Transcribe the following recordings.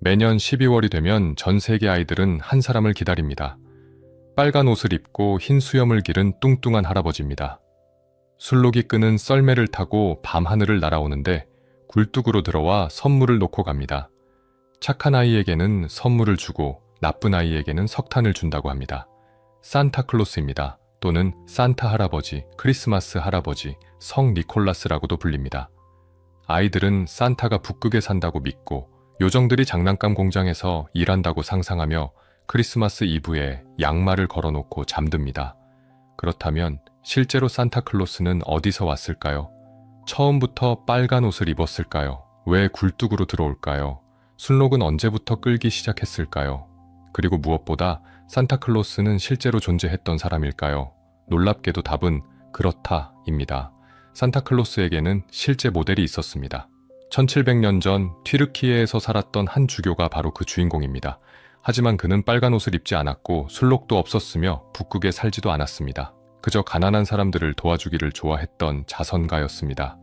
매년 12월이 되면 전 세계 아이들은 한 사람을 기다립니다. 빨간 옷을 입고 흰 수염을 기른 뚱뚱한 할아버지입니다. 술록이 끄는 썰매를 타고 밤하늘을 날아오는데 굴뚝으로 들어와 선물을 놓고 갑니다. 착한 아이에게는 선물을 주고 나쁜 아이에게는 석탄을 준다고 합니다. 산타클로스입니다. 또는 산타 할아버지, 크리스마스 할아버지, 성 니콜라스라고도 불립니다. 아이들은 산타가 북극에 산다고 믿고 요정들이 장난감 공장에서 일한다고 상상하며 크리스마스 이브에 양말을 걸어놓고 잠듭니다. 그렇다면 실제로 산타클로스는 어디서 왔을까요? 처음부터 빨간 옷을 입었을까요? 왜 굴뚝으로 들어올까요? 순록은 언제부터 끌기 시작했을까요? 그리고 무엇보다 산타클로스는 실제로 존재했던 사람일까요? 놀랍게도 답은 그렇다입니다. 산타클로스에게는 실제 모델이 있었습니다. 1700년 전 튀르키예에서 살았던 한 주교가 바로 그 주인공입니다. 하지만 그는 빨간 옷을 입지 않았고 술록도 없었으며 북극에 살지도 않았습니다. 그저 가난한 사람들을 도와주기를 좋아했던 자선가였습니다.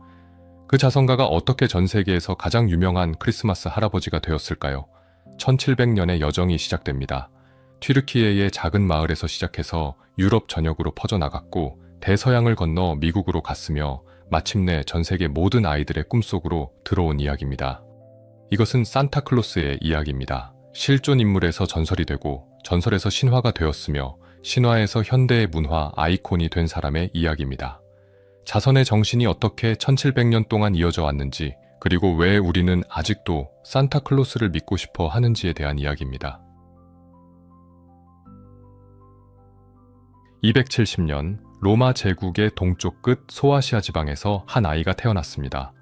그 자선가가 어떻게 전 세계에서 가장 유명한 크리스마스 할아버지가 되었을까요? 1700년의 여정이 시작됩니다. 튀르키예의 작은 마을에서 시작해서 유럽 전역으로 퍼져나갔고 대서양을 건너 미국으로 갔으며 마침내 전 세계 모든 아이들의 꿈속으로 들어온 이야기입니다. 이것은 산타클로스의 이야기입니다. 실존 인물에서 전설이 되고 전설에서 신화가 되었으며 신화에서 현대의 문화 아이콘이 된 사람의 이야기입니다. 자선의 정신이 어떻게 1700년 동안 이어져 왔는지, 그리고 왜 우리는 아직도 산타클로스를 믿고 싶어 하는지에 대한 이야기입니다. 270년 로마 제국의 동쪽 끝 소아시아 지방에서 한 아이가 태어났습니다.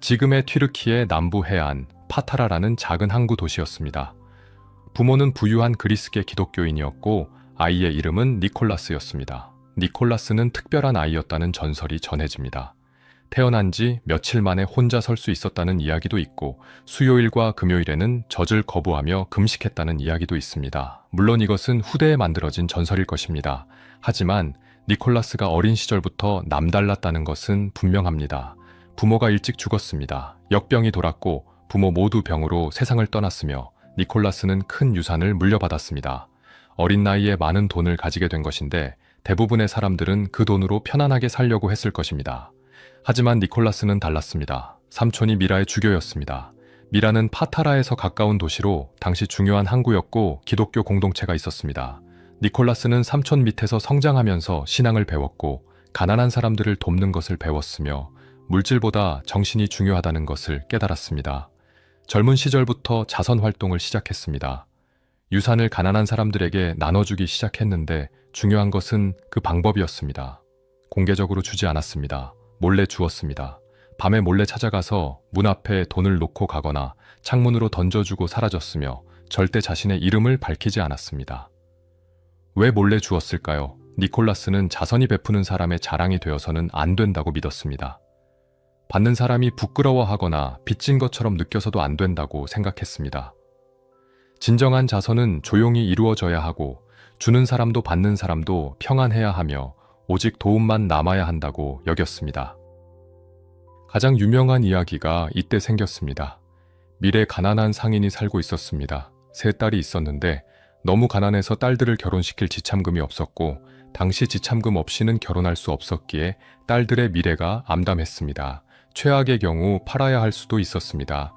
지금의 튀르키예 남부 해안 파타라라는 작은 항구 도시였습니다. 부모는 부유한 그리스계 기독교인이었고 아이의 이름은 니콜라스였습니다. 니콜라스는 특별한 아이였다는 전설이 전해집니다. 태어난 지 며칠 만에 혼자 설 수 있었다는 이야기도 있고 수요일과 금요일에는 젖을 거부하며 금식했다는 이야기도 있습니다. 물론 이것은 후대에 만들어진 전설일 것입니다. 하지만 니콜라스가 어린 시절부터 남달랐다는 것은 분명합니다. 부모가 일찍 죽었습니다. 역병이 돌았고 부모 모두 병으로 세상을 떠났으며 니콜라스는 큰 유산을 물려받았습니다. 어린 나이에 많은 돈을 가지게 된 것인데 대부분의 사람들은 그 돈으로 편안하게 살려고 했을 것입니다. 하지만 니콜라스는 달랐습니다. 삼촌이 미라의 주교였습니다. 미라는 파타라에서 가까운 도시로 당시 중요한 항구였고 기독교 공동체가 있었습니다. 니콜라스는 삼촌 밑에서 성장하면서 신앙을 배웠고 가난한 사람들을 돕는 것을 배웠으며 물질보다 정신이 중요하다는 것을 깨달았습니다. 젊은 시절부터 자선 활동을 시작했습니다. 유산을 가난한 사람들에게 나눠주기 시작했는데 중요한 것은 그 방법이었습니다. 공개적으로 주지 않았습니다. 몰래 주었습니다. 밤에 몰래 찾아가서 문 앞에 돈을 놓고 가거나 창문으로 던져주고 사라졌으며 절대 자신의 이름을 밝히지 않았습니다. 왜 몰래 주었을까요? 니콜라스는 자선이 베푸는 사람의 자랑이 되어서는 안 된다고 믿었습니다. 받는 사람이 부끄러워하거나 빚진 것처럼 느껴서도 안 된다고 생각했습니다. 진정한 자선은 조용히 이루어져야 하고 주는 사람도 받는 사람도 평안해야 하며 오직 도움만 남아야 한다고 여겼습니다. 가장 유명한 이야기가 이때 생겼습니다. 밀에 가난한 상인이 살고 있었습니다. 세 딸이 있었는데 너무 가난해서 딸들을 결혼시킬 지참금이 없었고 당시 지참금 없이는 결혼할 수 없었기에 딸들의 미래가 암담했습니다. 최악의 경우 팔아야 할 수도 있었습니다.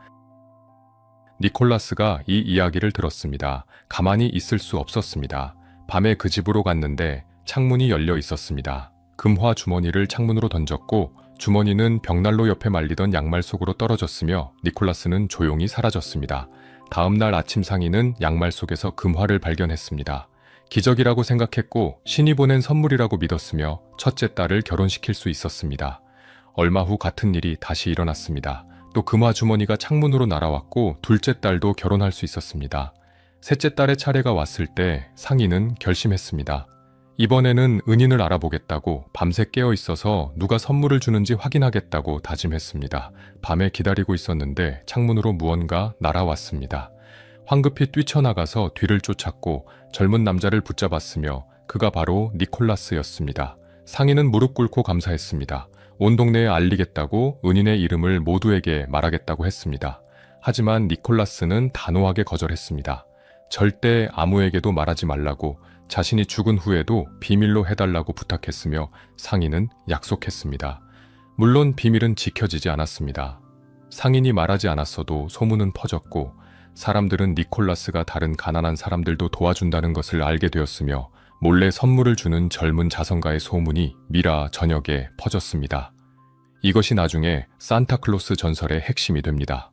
니콜라스가 이 이야기를 들었습니다. 가만히 있을 수 없었습니다. 밤에 그 집으로 갔는데 창문이 열려 있었습니다. 금화 주머니를 창문으로 던졌고 주머니는 벽난로 옆에 말리던 양말 속으로 떨어졌으며 니콜라스는 조용히 사라졌습니다. 다음 날 아침 상인은 양말 속에서 금화를 발견했습니다. 기적이라고 생각했고 신이 보낸 선물이라고 믿었으며 첫째 딸을 결혼시킬 수 있었습니다. 얼마 후 같은 일이 다시 일어났습니다. 또 금화 주머니가 창문으로 날아왔고 둘째 딸도 결혼할 수 있었습니다. 셋째 딸의 차례가 왔을 때 상인은 결심했습니다. 이번에는 은인을 알아보겠다고 밤새 깨어 있어서 누가 선물을 주는지 확인하겠다고 다짐했습니다. 밤에 기다리고 있었는데 창문으로 무언가 날아왔습니다. 황급히 뛰쳐나가서 뒤를 쫓았고 젊은 남자를 붙잡았으며 그가 바로 니콜라스였습니다. 상인은 무릎 꿇고 감사했습니다. 온 동네에 알리겠다고 은인의 이름을 모두에게 말하겠다고 했습니다. 하지만 니콜라스는 단호하게 거절했습니다. 절대 아무에게도 말하지 말라고, 자신이 죽은 후에도 비밀로 해달라고 부탁했으며 상인은 약속했습니다. 물론 비밀은 지켜지지 않았습니다. 상인이 말하지 않았어도 소문은 퍼졌고 사람들은 니콜라스가 다른 가난한 사람들도 도와준다는 것을 알게 되었으며 몰래 선물을 주는 젊은 자선가의 소문이 미라 전역에 퍼졌습니다. 이것이 나중에 산타클로스 전설의 핵심이 됩니다.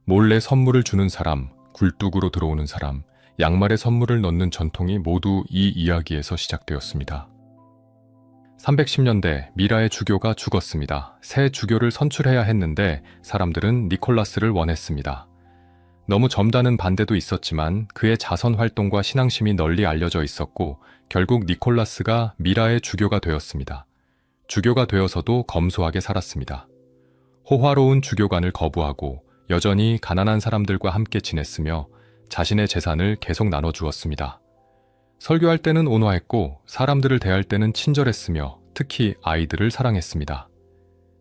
몰래 선물을 주는 사람, 굴뚝으로 들어오는 사람, 양말에 선물을 넣는 전통이 모두 이 이야기에서 시작되었습니다. 310년대 미라의 주교가 죽었습니다. 새 주교를 선출해야 했는데 사람들은 니콜라스를 원했습니다. 너무 젊다는 반대도 있었지만 그의 자선 활동과 신앙심이 널리 알려져 있었고 결국 니콜라스가 미라의 주교가 되었습니다. 주교가 되어서도 검소하게 살았습니다. 호화로운 주교관을 거부하고 여전히 가난한 사람들과 함께 지냈으며 자신의 재산을 계속 나눠주었습니다. 설교할 때는 온화했고 사람들을 대할 때는 친절했으며 특히 아이들을 사랑했습니다.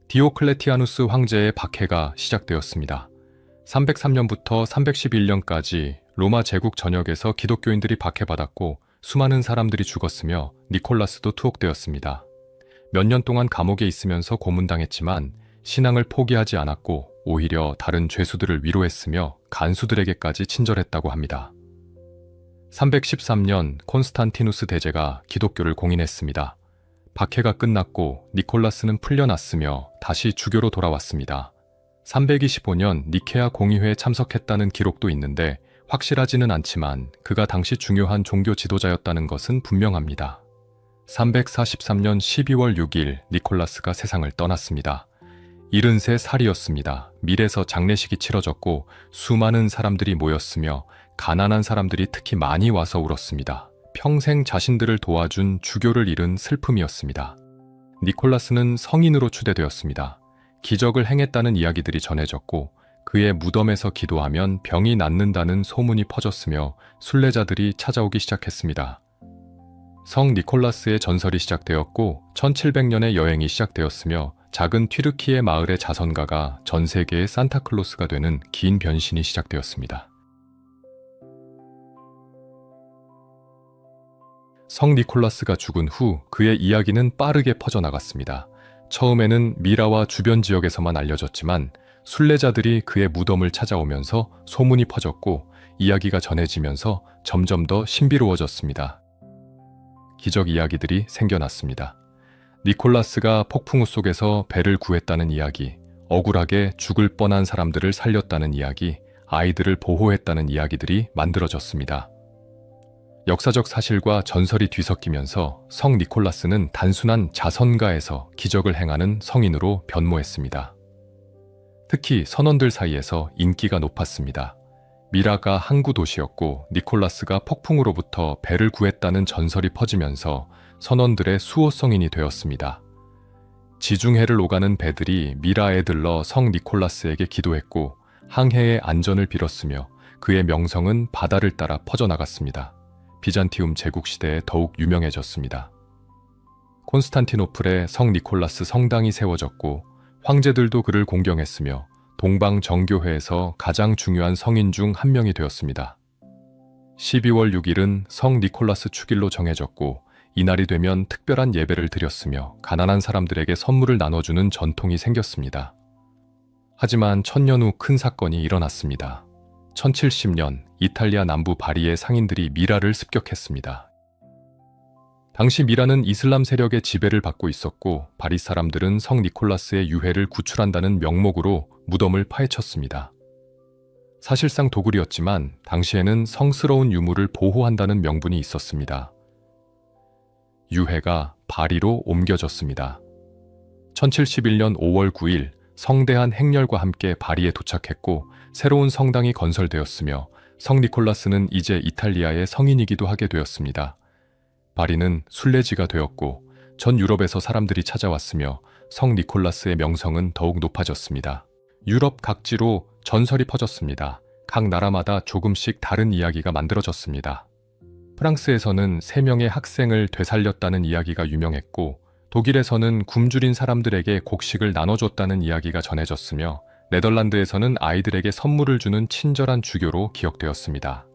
디오클레티아누스 황제의 박해가 시작되었습니다. 303년부터 311년까지 로마 제국 전역에서 기독교인들이 박해받았고 수많은 사람들이 죽었으며 니콜라스도 투옥되었습니다. 몇 년 동안 감옥에 있으면서 고문당했지만 신앙을 포기하지 않았고 오히려 다른 죄수들을 위로했으며 간수들에게까지 친절했다고 합니다. 313년 콘스탄티누스 대제가 기독교를 공인했습니다. 박해가 끝났고 니콜라스는 풀려났으며 다시 주교로 돌아왔습니다. 325년 니케아 공의회에 참석했다는 기록도 있는데 확실하지는 않지만 그가 당시 중요한 종교 지도자였다는 것은 분명합니다. 343년 12월 6일 니콜라스가 세상을 떠났습니다. 73살이었습니다. 밀에서 장례식이 치러졌고 수많은 사람들이 모였으며 가난한 사람들이 특히 많이 와서 울었습니다. 평생 자신들을 도와준 주교를 잃은 슬픔이었습니다. 니콜라스는 성인으로 추대되었습니다. 기적을 행했다는 이야기들이 전해졌고 그의 무덤에서 기도하면 병이 낫는다는 소문이 퍼졌으며 순례자들이 찾아오기 시작했습니다. 성 니콜라스의 전설이 시작되었고 1700년의 여행이 시작되었으며 작은 튀르키예 마을의 자선가가 전 세계의 산타클로스가 되는 긴 변신이 시작되었습니다. 성 니콜라스가 죽은 후 그의 이야기는 빠르게 퍼져나갔습니다. 처음에는 미라와 주변 지역에서만 알려졌지만 순례자들이 그의 무덤을 찾아오면서 소문이 퍼졌고 이야기가 전해지면서 점점 더 신비로워졌습니다. 기적 이야기들이 생겨났습니다. 니콜라스가 폭풍우 속에서 배를 구했다는 이야기, 억울하게 죽을 뻔한 사람들을 살렸다는 이야기, 아이들을 보호했다는 이야기들이 만들어졌습니다. 역사적 사실과 전설이 뒤섞이면서 성 니콜라스는 단순한 자선가에서 기적을 행하는 성인으로 변모했습니다. 특히 선원들 사이에서 인기가 높았습니다. 미라가 항구 도시였고 니콜라스가 폭풍으로부터 배를 구했다는 전설이 퍼지면서 선원들의 수호성인이 되었습니다. 지중해를 오가는 배들이 미라에 들러 성 니콜라스에게 기도했고 항해의 안전을 빌었으며 그의 명성은 바다를 따라 퍼져나갔습니다. 비잔티움 제국 시대에 더욱 유명해졌습니다. 콘스탄티노플에 성 니콜라스 성당이 세워졌고 황제들도 그를 공경했으며 동방 정교회에서 가장 중요한 성인 중 한 명이 되었습니다. 12월 6일은 성 니콜라스 축일로 정해졌고 이날이 되면 특별한 예배를 드렸으며 가난한 사람들에게 선물을 나눠주는 전통이 생겼습니다. 하지만 1000년 후 큰 사건이 일어났습니다. 1070년 이탈리아 남부 바리의 상인들이 미라를 습격했습니다. 당시 미라는 이슬람 세력의 지배를 받고 있었고 바리 사람들은 성 니콜라스의 유해를 구출한다는 명목으로 무덤을 파헤쳤습니다. 사실상 도굴이었지만 당시에는 성스러운 유물을 보호한다는 명분이 있었습니다. 유해가 바리로 옮겨졌습니다. 1071년 5월 9일 성대한 행렬과 함께 바리에 도착했고 새로운 성당이 건설되었으며 성 니콜라스는 이제 이탈리아의 성인이기도 하게 되었습니다. 바리는 순례지가 되었고 전 유럽에서 사람들이 찾아왔으며 성 니콜라스의 명성은 더욱 높아졌습니다. 유럽 각지로 전설이 퍼졌습니다. 각 나라마다 조금씩 다른 이야기가 만들어졌습니다. 프랑스에서는 3명의 학생을 되살렸다는 이야기가 유명했고 독일에서는 굶주린 사람들에게 곡식을 나눠줬다는 이야기가 전해졌으며 네덜란드에서는 아이들에게 선물을 주는 친절한 주교로 기억되었습니다.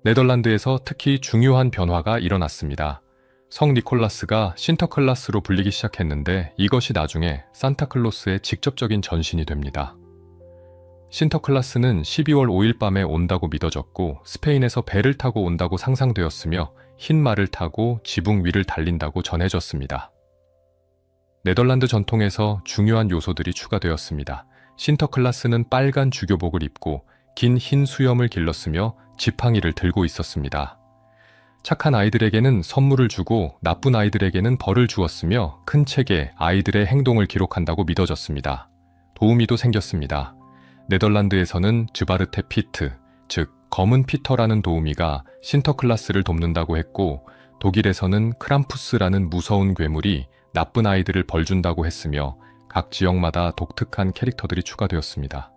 네덜란드에서 특히 중요한 변화가 일어났습니다. 성 니콜라스가 신터클라스로 불리기 시작했는데 이것이 나중에 산타클로스의 직접적인 전신이 됩니다. 신터클라스는 12월 5일 밤에 온다고 믿어졌고 스페인에서 배를 타고 온다고 상상되었으며 흰 말을 타고 지붕 위를 달린다고 전해졌습니다. 네덜란드 전통에서 중요한 요소들이 추가되었습니다. 신터클라스는 빨간 주교복을 입고 긴 흰 수염을 길렀으며 지팡이를 들고 있었습니다. 착한 아이들에게는 선물을 주고 나쁜 아이들에게는 벌을 주었으며 큰 책에 아이들의 행동을 기록한다고 믿어졌습니다. 도우미도 생겼습니다. 네덜란드에서는 즈바르테 피트, 즉 검은 피터라는 도우미가 신터클라스를 돕는다고 했고 독일에서는 크람푸스라는 무서운 괴물이 나쁜 아이들을 벌준다고 했으며 각 지역마다 독특한 캐릭터들이 추가되었습니다.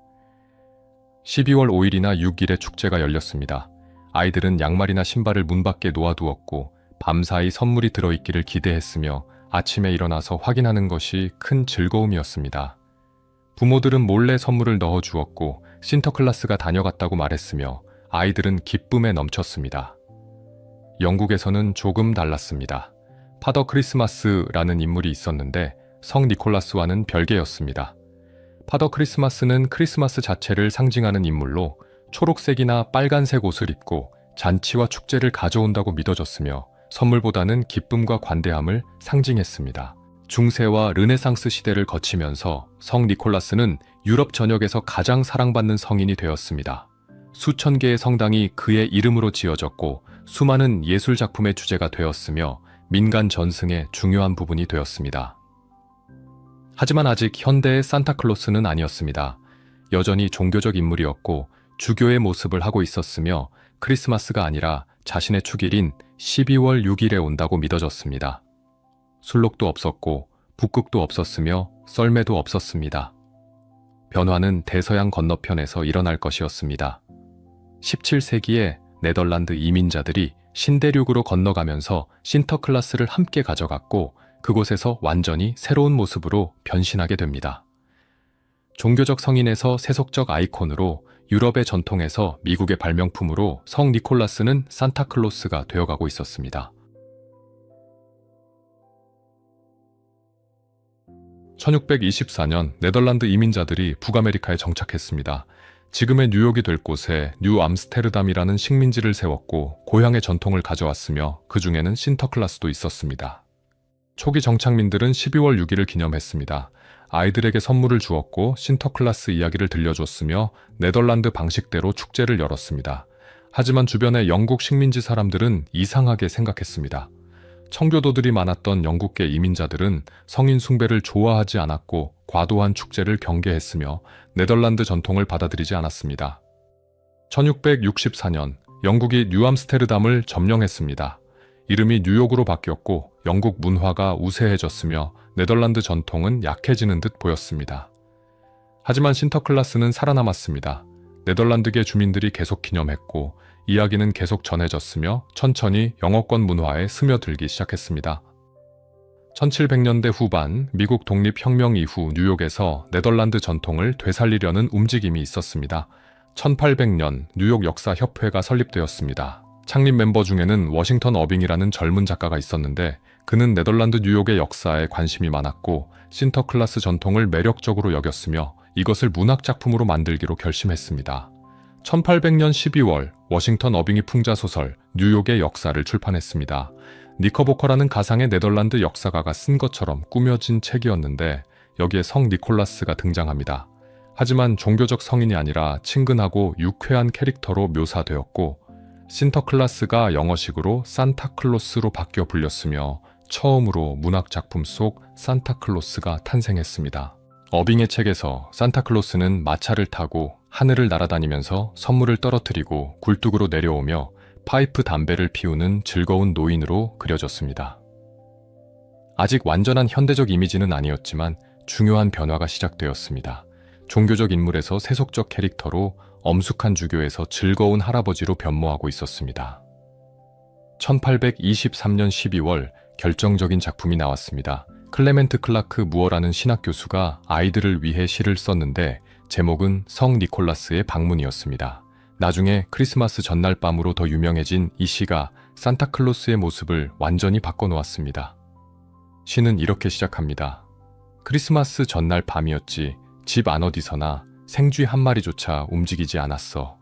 12월 5일이나 6일에 축제가 열렸습니다. 아이들은 양말이나 신발을 문 밖에 놓아두었고 밤사이 선물이 들어있기를 기대했으며 아침에 일어나서 확인하는 것이 큰 즐거움이었습니다. 부모들은 몰래 선물을 넣어주었고 신터클라스가 다녀갔다고 말했으며 아이들은 기쁨에 넘쳤습니다. 영국에서는 조금 달랐습니다. 파더 크리스마스라는 인물이 있었는데 성 니콜라스와는 별개였습니다. 파더 크리스마스는 크리스마스 자체를 상징하는 인물로 초록색이나 빨간색 옷을 입고 잔치와 축제를 가져온다고 믿어졌으며 선물보다는 기쁨과 관대함을 상징했습니다. 중세와 르네상스 시대를 거치면서 성 니콜라스는 유럽 전역에서 가장 사랑받는 성인이 되었습니다. 수천 개의 성당이 그의 이름으로 지어졌고 수많은 예술 작품의 주제가 되었으며 민간 전승의 중요한 부분이 되었습니다. 하지만 아직 현대의 산타클로스는 아니었습니다. 여전히 종교적 인물이었고 주교의 모습을 하고 있었으며 크리스마스가 아니라 자신의 축일인 12월 6일에 온다고 믿어졌습니다. 술록도 없었고 북극도 없었으며 썰매도 없었습니다. 변화는 대서양 건너편에서 일어날 것이었습니다. 17세기에 네덜란드 이민자들이 신대륙으로 건너가면서 신터클라스를 함께 가져갔고 그곳에서 완전히 새로운 모습으로 변신하게 됩니다. 종교적 성인에서 세속적 아이콘으로 유럽의 전통에서 미국의 발명품으로 성 니콜라스는 산타클로스가 되어가고 있었습니다. 1624년 네덜란드 이민자들이 북아메리카에 정착했습니다. 지금의 뉴욕이 될 곳에 뉴 암스테르담이라는 식민지를 세웠고 고향의 전통을 가져왔으며 그 중에는 신터클라스도 있었습니다. 초기 정착민들은 12월 6일을 기념했습니다. 아이들에게 선물을 주었고 신터클라스 이야기를 들려줬으며 네덜란드 방식대로 축제를 열었습니다. 하지만 주변의 영국 식민지 사람들은 이상하게 생각했습니다. 청교도들이 많았던 영국계 이민자들은 성인 숭배를 좋아하지 않았고 과도한 축제를 경계했으며 네덜란드 전통을 받아들이지 않았습니다. 1664년 영국이 뉴암스테르담을 점령했습니다. 이름이 뉴욕으로 바뀌었고 영국 문화가 우세해졌으며 네덜란드 전통은 약해지는 듯 보였습니다. 하지만 신터클라스는 살아남았습니다. 네덜란드계 주민들이 계속 기념했고 이야기는 계속 전해졌으며 천천히 영어권 문화에 스며들기 시작했습니다. 1700년대 후반 미국 독립혁명 이후 뉴욕에서 네덜란드 전통을 되살리려는 움직임이 있었습니다. 1800년 뉴욕 역사협회가 설립되었습니다. 창립 멤버 중에는 워싱턴 어빙이라는 젊은 작가가 있었는데 그는 네덜란드 뉴욕의 역사에 관심이 많았고 신터클라스 전통을 매력적으로 여겼으며 이것을 문학작품으로 만들기로 결심했습니다. 1800년 12월 워싱턴 어빙이 풍자소설 뉴욕의 역사를 출판했습니다. 니커보커라는 가상의 네덜란드 역사가가 쓴 것처럼 꾸며진 책이었는데 여기에 성 니콜라스가 등장합니다. 하지만 종교적 성인이 아니라 친근하고 유쾌한 캐릭터로 묘사되었고 신터클라스가 영어식으로 산타클로스로 바뀌어 불렸으며 처음으로 문학작품 속 산타클로스가 탄생했습니다. 어빙의 책에서 산타클로스는 마차를 타고 하늘을 날아다니면서 선물을 떨어뜨리고 굴뚝으로 내려오며 파이프 담배를 피우는 즐거운 노인으로 그려졌습니다. 아직 완전한 현대적 이미지는 아니었지만 중요한 변화가 시작되었습니다. 종교적 인물에서 세속적 캐릭터로 엄숙한 주교에서 즐거운 할아버지로 변모하고 있었습니다. 1823년 12월 결정적인 작품이 나왔습니다. 클레멘트 클라크 무어라는 신학 교수가 아이들을 위해 시를 썼는데 제목은 성 니콜라스의 방문이었습니다. 나중에 크리스마스 전날 밤으로 더 유명해진 이 시가 산타클로스의 모습을 완전히 바꿔놓았습니다. 시는 이렇게 시작합니다. 크리스마스 전날 밤이었지. 집 안 어디서나 생쥐 한 마리조차 움직이지 않았어.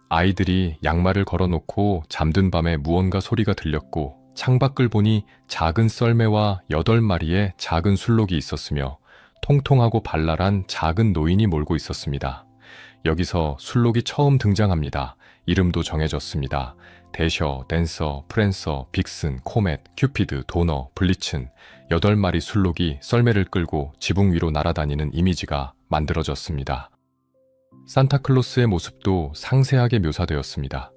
아이들이 양말을 걸어놓고 잠든 밤에 무언가 소리가 들렸고 창밖을 보니 작은 썰매와 8마리의 작은 술록이 있었으며 통통하고 발랄한 작은 노인이 몰고 있었습니다. 여기서 술록이 처음 등장합니다. 이름도 정해졌습니다. 대셔, 댄서, 프랜서, 빅슨, 코멧, 큐피드, 도너, 블리츠 8마리 술록이 썰매를 끌고 지붕 위로 날아다니는 이미지가 만들어졌습니다. 산타클로스의 모습도 상세하게 묘사되었습니다.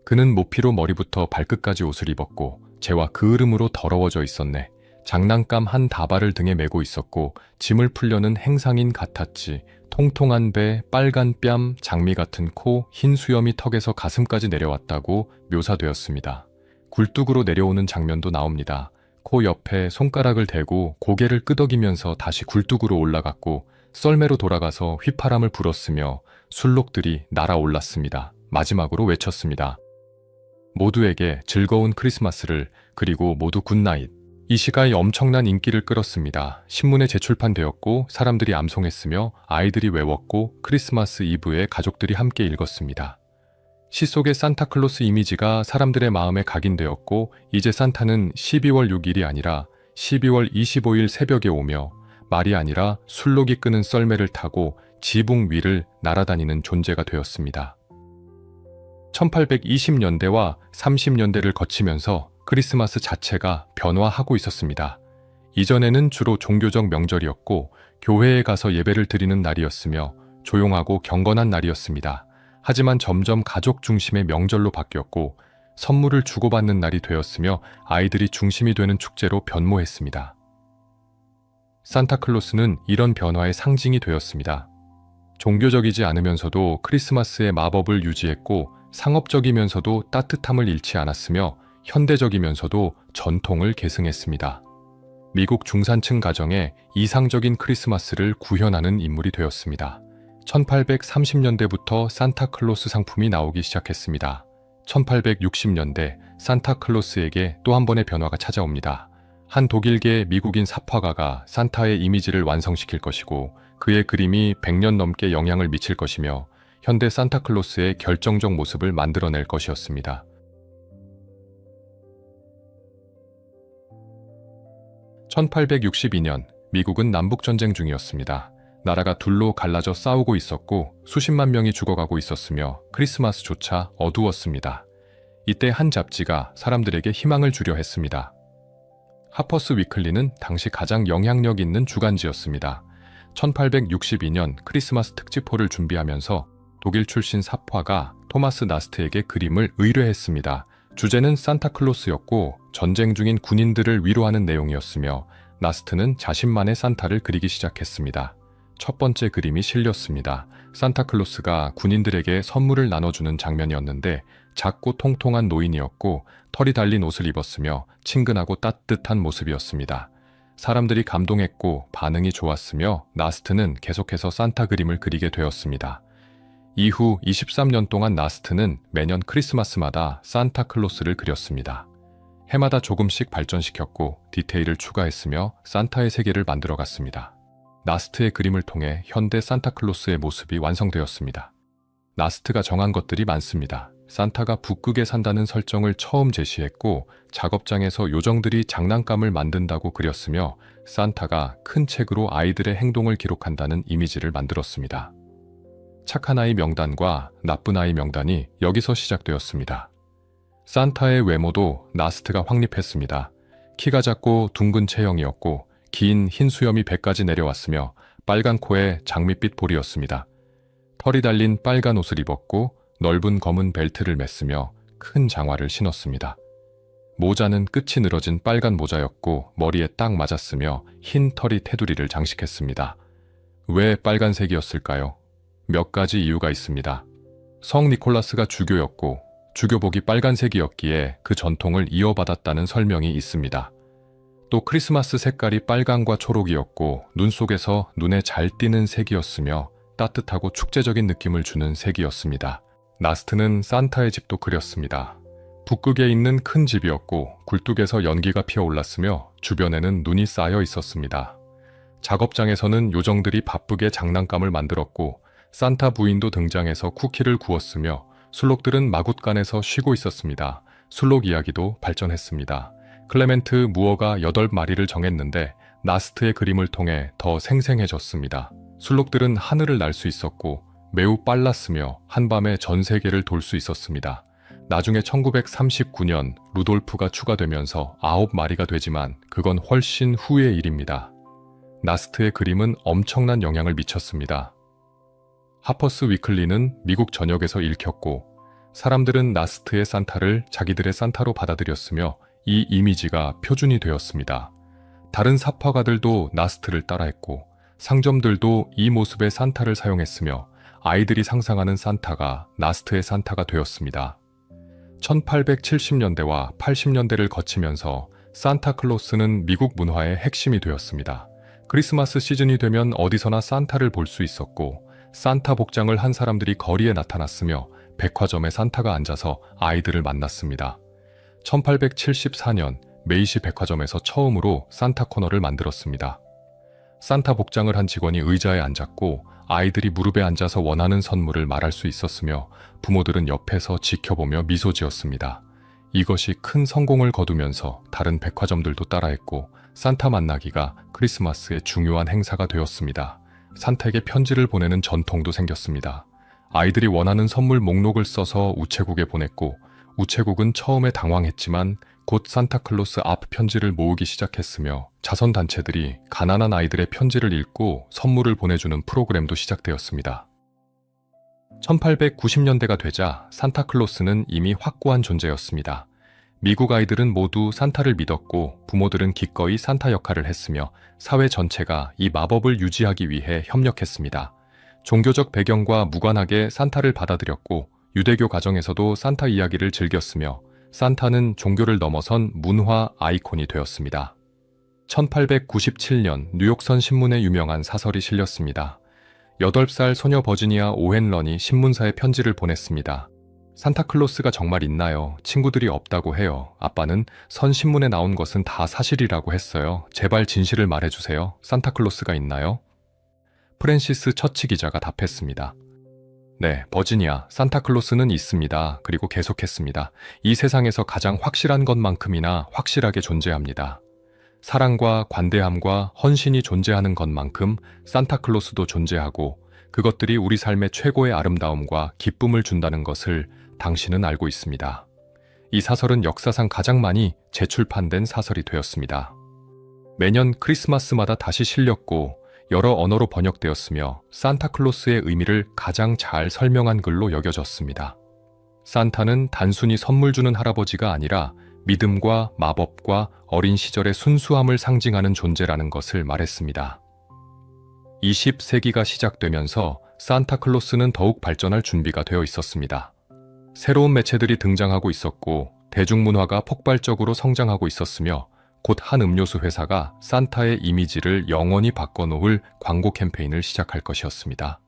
그는 모피로 머리부터 발끝까지 옷을 입었고 재와 그을음으로 더러워져 있었네. 장난감 한 다발을 등에 메고 있었고 짐을 풀려는 행상인 같았지. 통통한 배, 빨간 뺨, 장미 같은 코, 흰 수염이 턱에서 가슴까지 내려왔다고 묘사되었습니다. 굴뚝으로 내려오는 장면도 나옵니다. 코 옆에 손가락을 대고 고개를 끄덕이면서 다시 굴뚝으로 올라갔고 썰매로 돌아가서 휘파람을 불었으며 술록들이 날아올랐습니다. 마지막으로 외쳤습니다. 모두에게 즐거운 크리스마스를, 그리고 모두 굿나잇. 이 시가 엄청난 인기를 끌었습니다. 신문에 재출판되었고 사람들이 암송했으며 아이들이 외웠고 크리스마스 이브에 가족들이 함께 읽었습니다. 시 속의 산타클로스 이미지가 사람들의 마음에 각인되었고 이제 산타는 12월 6일이 아니라 12월 25일 새벽에 오며 말이 아니라 술록이 끄는 썰매를 타고 지붕 위를 날아다니는 존재가 되었습니다. 1820년대와 30년대를 거치면서 크리스마스 자체가 변화하고 있었습니다. 이전에는 주로 종교적 명절이었고 교회에 가서 예배를 드리는 날이었으며 조용하고 경건한 날이었습니다. 하지만 점점 가족 중심의 명절로 바뀌었고 선물을 주고받는 날이 되었으며 아이들이 중심이 되는 축제로 변모했습니다. 산타클로스는 이런 변화의 상징이 되었습니다. 종교적이지 않으면서도 크리스마스의 마법을 유지했고 상업적이면서도 따뜻함을 잃지 않았으며 현대적이면서도 전통을 계승했습니다. 미국 중산층 가정에 이상적인 크리스마스를 구현하는 인물이 되었습니다. 1830년대부터 산타클로스 상품이 나오기 시작했습니다. 1860년대 산타클로스에게 또 한 번의 변화가 찾아옵니다. 한 독일계 미국인 삽화가가 산타의 이미지를 완성시킬 것이고 그의 그림이 100년 넘게 영향을 미칠 것이며 현대 산타클로스의 결정적 모습을 만들어낼 것이었습니다. 1862년 미국은 남북전쟁 중이었습니다. 나라가 둘로 갈라져 싸우고 있었고 수십만 명이 죽어가고 있었으며 크리스마스조차 어두웠습니다. 이때 한 잡지가 사람들에게 희망을 주려 했습니다. 하퍼스 위클리는 당시 가장 영향력 있는 주간지였습니다. 1862년 크리스마스 특집호를 준비하면서 독일 출신 삽화가 토마스 나스트에게 그림을 의뢰했습니다. 주제는 산타클로스였고 전쟁 중인 군인들을 위로하는 내용이었으며 나스트는 자신만의 산타를 그리기 시작했습니다. 첫 번째 그림이 실렸습니다. 산타클로스가 군인들에게 선물을 나눠주는 장면이었는데 작고 통통한 노인이었고 털이 달린 옷을 입었으며 친근하고 따뜻한 모습이었습니다. 사람들이 감동했고 반응이 좋았으며 나스트는 계속해서 산타 그림을 그리게 되었습니다. 이후 23년 동안 나스트는 매년 크리스마스마다 산타클로스를 그렸습니다. 해마다 조금씩 발전시켰고 디테일을 추가했으며 산타의 세계를 만들어갔습니다. 나스트의 그림을 통해 현대 산타클로스의 모습이 완성되었습니다. 나스트가 정한 것들이 많습니다. 산타가 북극에 산다는 설정을 처음 제시했고 작업장에서 요정들이 장난감을 만든다고 그렸으며 산타가 큰 책으로 아이들의 행동을 기록한다는 이미지를 만들었습니다. 착한 아이 명단과 나쁜 아이 명단이 여기서 시작되었습니다. 산타의 외모도 나스트가 확립했습니다. 키가 작고 둥근 체형이었고 긴 흰 수염이 배까지 내려왔으며 빨간 코에 장밋빛 볼이었습니다. 털이 달린 빨간 옷을 입었고 넓은 검은 벨트를 맸으며 큰 장화를 신었습니다. 모자는 끝이 늘어진 빨간 모자였고 머리에 딱 맞았으며 흰 털이 테두리를 장식했습니다. 왜 빨간색이었을까요? 몇 가지 이유가 있습니다. 성 니콜라스가 주교였고 주교복이 빨간색이었기에 그 전통을 이어받았다는 설명이 있습니다. 또 크리스마스 색깔이 빨강과 초록이었고 눈 속에서 눈에 잘 띄는 색이었으며 따뜻하고 축제적인 느낌을 주는 색이었습니다. 나스트는 산타의 집도 그렸습니다. 북극에 있는 큰 집이었고 굴뚝에서 연기가 피어올랐으며 주변에는 눈이 쌓여 있었습니다. 작업장에서는 요정들이 바쁘게 장난감을 만들었고 산타 부인도 등장해서 쿠키를 구웠으며 술록들은 마굿간에서 쉬고 있었습니다. 술록 이야기도 발전했습니다. 클레멘트 무어가 8마리를 정했는데 나스트의 그림을 통해 더 생생해졌습니다. 술록들은 하늘을 날 수 있었고 매우 빨랐으며 한밤에 전 세계를 돌 수 있었습니다. 나중에 1939년 루돌프가 추가되면서 9마리가 되지만 그건 훨씬 후의 일입니다. 나스트의 그림은 엄청난 영향을 미쳤습니다. 하퍼스 위클리는 미국 전역에서 읽혔고 사람들은 나스트의 산타를 자기들의 산타로 받아들였으며 이 이미지가 표준이 되었습니다. 다른 사파가들도 나스트를 따라했고 상점들도 이 모습의 산타를 사용했으며 아이들이 상상하는 산타가 나스트의 산타가 되었습니다. 1870년대와 80년대를 거치면서 산타클로스는 미국 문화의 핵심이 되었습니다. 크리스마스 시즌이 되면 어디서나 산타를 볼 수 있었고 산타 복장을 한 사람들이 거리에 나타났으며 백화점에 산타가 앉아서 아이들을 만났습니다. 1874년 메이시 백화점에서 처음으로 산타 코너를 만들었습니다. 산타 복장을 한 직원이 의자에 앉았고 아이들이 무릎에 앉아서 원하는 선물을 말할 수 있었으며 부모들은 옆에서 지켜보며 미소 지었습니다. 이것이 큰 성공을 거두면서 다른 백화점들도 따라했고 산타 만나기가 크리스마스의 중요한 행사가 되었습니다. 산타에게 편지를 보내는 전통도 생겼습니다. 아이들이 원하는 선물 목록을 써서 우체국에 보냈고 우체국은 처음에 당황했지만 곧 산타클로스 앞 편지를 모으기 시작했으며 자선단체들이 가난한 아이들의 편지를 읽고 선물을 보내주는 프로그램도 시작되었습니다. 1890년대가 되자 산타클로스는 이미 확고한 존재였습니다. 미국 아이들은 모두 산타를 믿었고 부모들은 기꺼이 산타 역할을 했으며 사회 전체가 이 마법을 유지하기 위해 협력했습니다. 종교적 배경과 무관하게 산타를 받아들였고 유대교 가정에서도 산타 이야기를 즐겼으며 산타는 종교를 넘어선 문화 아이콘이 되었습니다. 1897년 뉴욕선 신문에 유명한 사설이 실렸습니다. 8살 소녀 버지니아 오헨런이 신문사에 편지를 보냈습니다. 산타클로스가 정말 있나요? 친구들이 없다고 해요. 아빠는 선 신문에 나온 것은 다 사실이라고 했어요. 제발 진실을 말해주세요. 산타클로스가 있나요? 프랜시스 처치 기자가 답했습니다. 네, 버지니아, 산타클로스는 있습니다. 그리고 계속했습니다. 이 세상에서 가장 확실한 것만큼이나 확실하게 존재합니다. 사랑과 관대함과 헌신이 존재하는 것만큼 산타클로스도 존재하고 그것들이 우리 삶의 최고의 아름다움과 기쁨을 준다는 것을 당신은 알고 있습니다. 이 사설은 역사상 가장 많이 재출판된 사설이 되었습니다. 매년 크리스마스마다 다시 실렸고 여러 언어로 번역되었으며 산타클로스의 의미를 가장 잘 설명한 글로 여겨졌습니다. 산타는 단순히 선물 주는 할아버지가 아니라 믿음과 마법과 어린 시절의 순수함을 상징하는 존재라는 것을 말했습니다. 20세기가 시작되면서 산타클로스는 더욱 발전할 준비가 되어 있었습니다. 새로운 매체들이 등장하고 있었고 대중문화가 폭발적으로 성장하고 있었으며 곧 한 음료수 회사가 산타의 이미지를 영원히 바꿔놓을 광고 캠페인을 시작할 것이었습니다.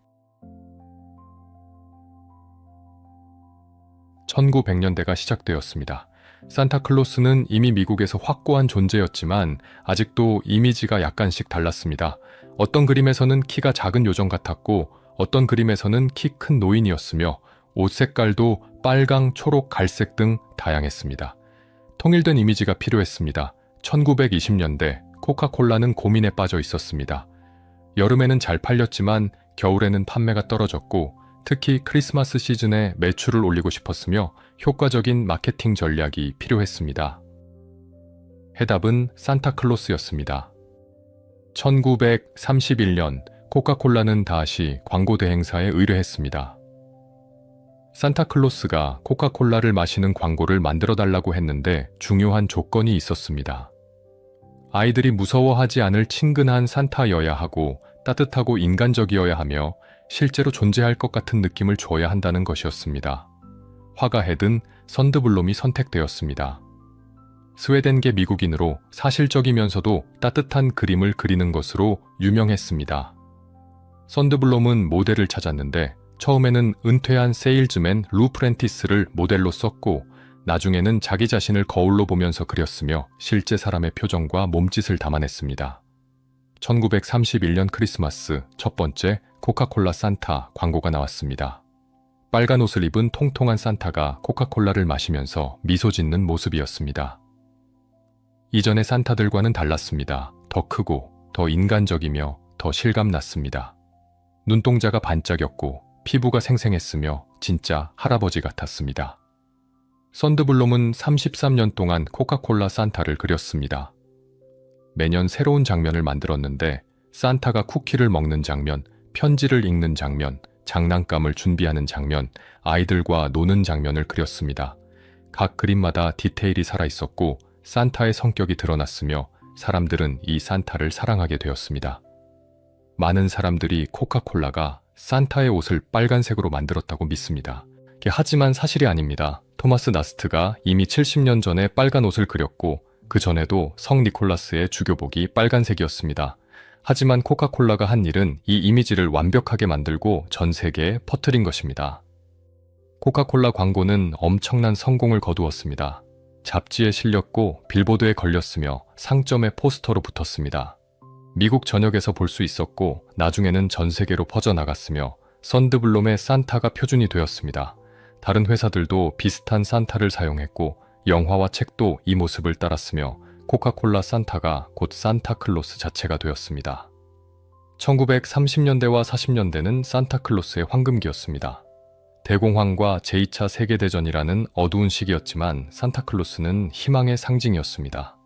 1900년대가 시작되었습니다. 산타클로스는 이미 미국에서 확고한 존재였지만 아직도 이미지가 약간씩 달랐습니다. 어떤 그림에서는 키가 작은 요정 같았고 어떤 그림에서는 키 큰 노인이었으며 옷 색깔도 빨강, 초록, 갈색 등 다양했습니다. 통일된 이미지가 필요했습니다. 1920년대 코카콜라는 고민에 빠져 있었습니다. 여름에는 잘 팔렸지만 겨울에는 판매가 떨어졌고 특히 크리스마스 시즌에 매출을 올리고 싶었으며 효과적인 마케팅 전략이 필요했습니다. 해답은 산타클로스였습니다. 1931년 코카콜라는 다시 광고 대행사에 의뢰했습니다. 산타클로스가 코카콜라를 마시는 광고를 만들어달라고 했는데 중요한 조건이 있었습니다. 아이들이 무서워하지 않을 친근한 산타여야 하고 따뜻하고 인간적이어야 하며 실제로 존재할 것 같은 느낌을 줘야 한다는 것이었습니다. 화가 헤든 선드블롬이 선택되었습니다. 스웨덴계 미국인으로 사실적이면서도 따뜻한 그림을 그리는 것으로 유명했습니다. 선드블롬은 모델을 찾았는데 처음에는 은퇴한 세일즈맨 루 프렌티스를 모델로 썼고 나중에는 자기 자신을 거울로 보면서 그렸으며 실제 사람의 표정과 몸짓을 담아냈습니다. 1931년 크리스마스 첫 번째 코카콜라 산타 광고가 나왔습니다. 빨간 옷을 입은 통통한 산타가 코카콜라를 마시면서 미소 짓는 모습이었습니다. 이전의 산타들과는 달랐습니다. 더 크고 더 인간적이며 더 실감났습니다. 눈동자가 반짝였고 피부가 생생했으며 진짜 할아버지 같았습니다. 선드블롬은 33년 동안 코카콜라 산타를 그렸습니다. 매년 새로운 장면을 만들었는데 산타가 쿠키를 먹는 장면, 편지를 읽는 장면, 장난감을 준비하는 장면, 아이들과 노는 장면을 그렸습니다. 각 그림마다 디테일이 살아있었고 산타의 성격이 드러났으며 사람들은 이 산타를 사랑하게 되었습니다. 많은 사람들이 코카콜라가 산타의 옷을 빨간색으로 만들었다고 믿습니다. 하지만 사실이 아닙니다. 토마스 나스트가 이미 70년 전에 빨간 옷을 그렸고 그 전에도 성 니콜라스의 주교복이 빨간색이었습니다. 하지만 코카콜라가 한 일은 이 이미지를 완벽하게 만들고 전 세계에 퍼뜨린 것입니다. 코카콜라 광고는 엄청난 성공을 거두었습니다. 잡지에 실렸고 빌보드에 걸렸으며 상점의 포스터로 붙었습니다. 미국 전역에서 볼 수 있었고 나중에는 전 세계로 퍼져나갔으며 선드블롬의 산타가 표준이 되었습니다. 다른 회사들도 비슷한 산타를 사용했고 영화와 책도 이 모습을 따랐으며 코카콜라 산타가 곧 산타클로스 자체가 되었습니다. 1930년대와 40년대는 산타클로스의 황금기였습니다. 대공황과 제2차 세계대전이라는 어두운 시기였지만 산타클로스는 희망의 상징이었습니다.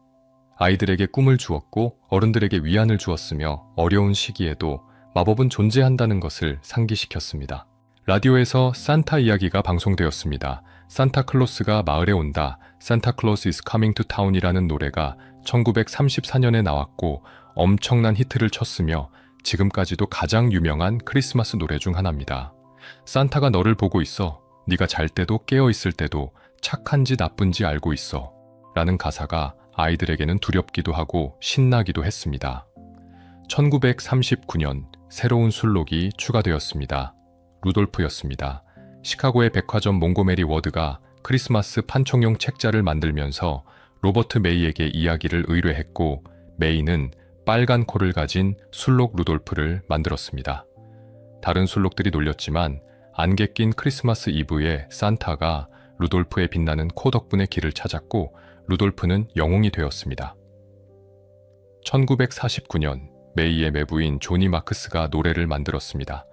아이들에게 꿈을 주었고 어른들에게 위안을 주었으며 어려운 시기에도 마법은 존재한다는 것을 상기시켰습니다. 라디오에서 산타 이야기가 방송되었습니다. 산타클로스가 마을에 온다, 산타클로스 is coming to town이라는 노래가 1934년에 나왔고 엄청난 히트를 쳤으며 지금까지도 가장 유명한 크리스마스 노래 중 하나입니다. 산타가 너를 보고 있어. 네가 잘 때도 깨어 있을 때도 착한지 나쁜지 알고 있어. 라는 가사가 아이들에게는 두렵기도 하고 신나기도 했습니다. 1939년 새로운 술록이 추가되었습니다. 루돌프였습니다. 시카고의 백화점 몽고메리 워드가 크리스마스 판촉용 책자를 만들면서 로버트 메이에게 이야기를 의뢰했고 메이는 빨간 코를 가진 술록 루돌프를 만들었습니다. 다른 술록들이 놀렸지만 안개 낀 크리스마스 이브에 산타가 루돌프의 빛나는 코 덕분에 길을 찾았고 루돌프는 영웅이 되었습니다. 1949년 메이의 매부인 조니 마크스가 노래를 만들었습니다.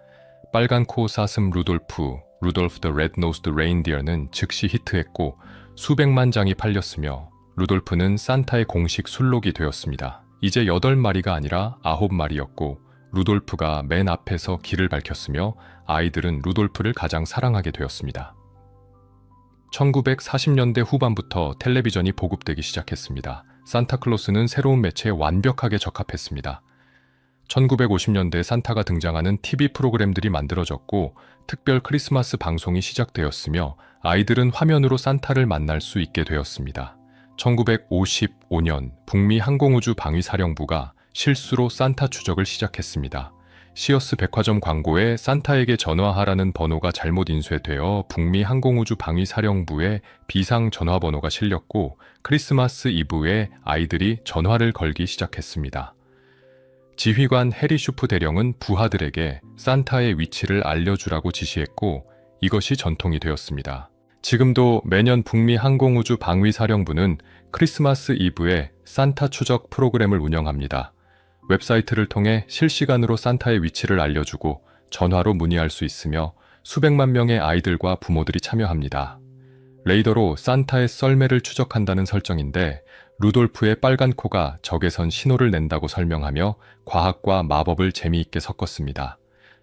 빨간 코 사슴 루돌프, 루돌프 더 레드노스드 레인디어는 즉시 히트했고 수백만 장이 팔렸으며 루돌프는 산타의 공식 술록이 되었습니다. 이제 8마리가 아니라 9마리였고 루돌프가 맨 앞에서 길을 밝혔으며 아이들은 루돌프를 가장 사랑하게 되었습니다. 1940년대 후반부터 텔레비전이 보급되기 시작했습니다. 산타클로스는 새로운 매체에 완벽하게 적합했습니다. 1950년대 산타가 등장하는 TV 프로그램들이 만들어졌고 특별 크리스마스 방송이 시작되었으며 아이들은 화면으로 산타를 만날 수 있게 되었습니다. 1955년 북미 항공우주 방위사령부가 실수로 산타 추적을 시작했습니다. 시어스 백화점 광고에 산타에게 전화하라는 번호가 잘못 인쇄되어 북미 항공우주 방위사령부에 비상 전화번호가 실렸고 크리스마스 이브에 아이들이 전화를 걸기 시작했습니다. 지휘관 해리 슈프 대령은 부하들에게 산타의 위치를 알려주라고 지시했고 이것이 전통이 되었습니다. 지금도 매년 북미 항공우주 방위사령부는 크리스마스 이브에 산타 추적 프로그램을 운영합니다. 웹사이트를 통해 실시간으로 산타의 위치를 알려주고 전화로 문의할 수 있으며 수백만 명의 아이들과 부모들이 참여합니다. 레이더로 산타의 썰매를 추적한다는 설정인데 루돌프의 빨간 코가 적외선 신호를 낸다고 설명하며 과학과 마법을 재미있게 섞었습니다.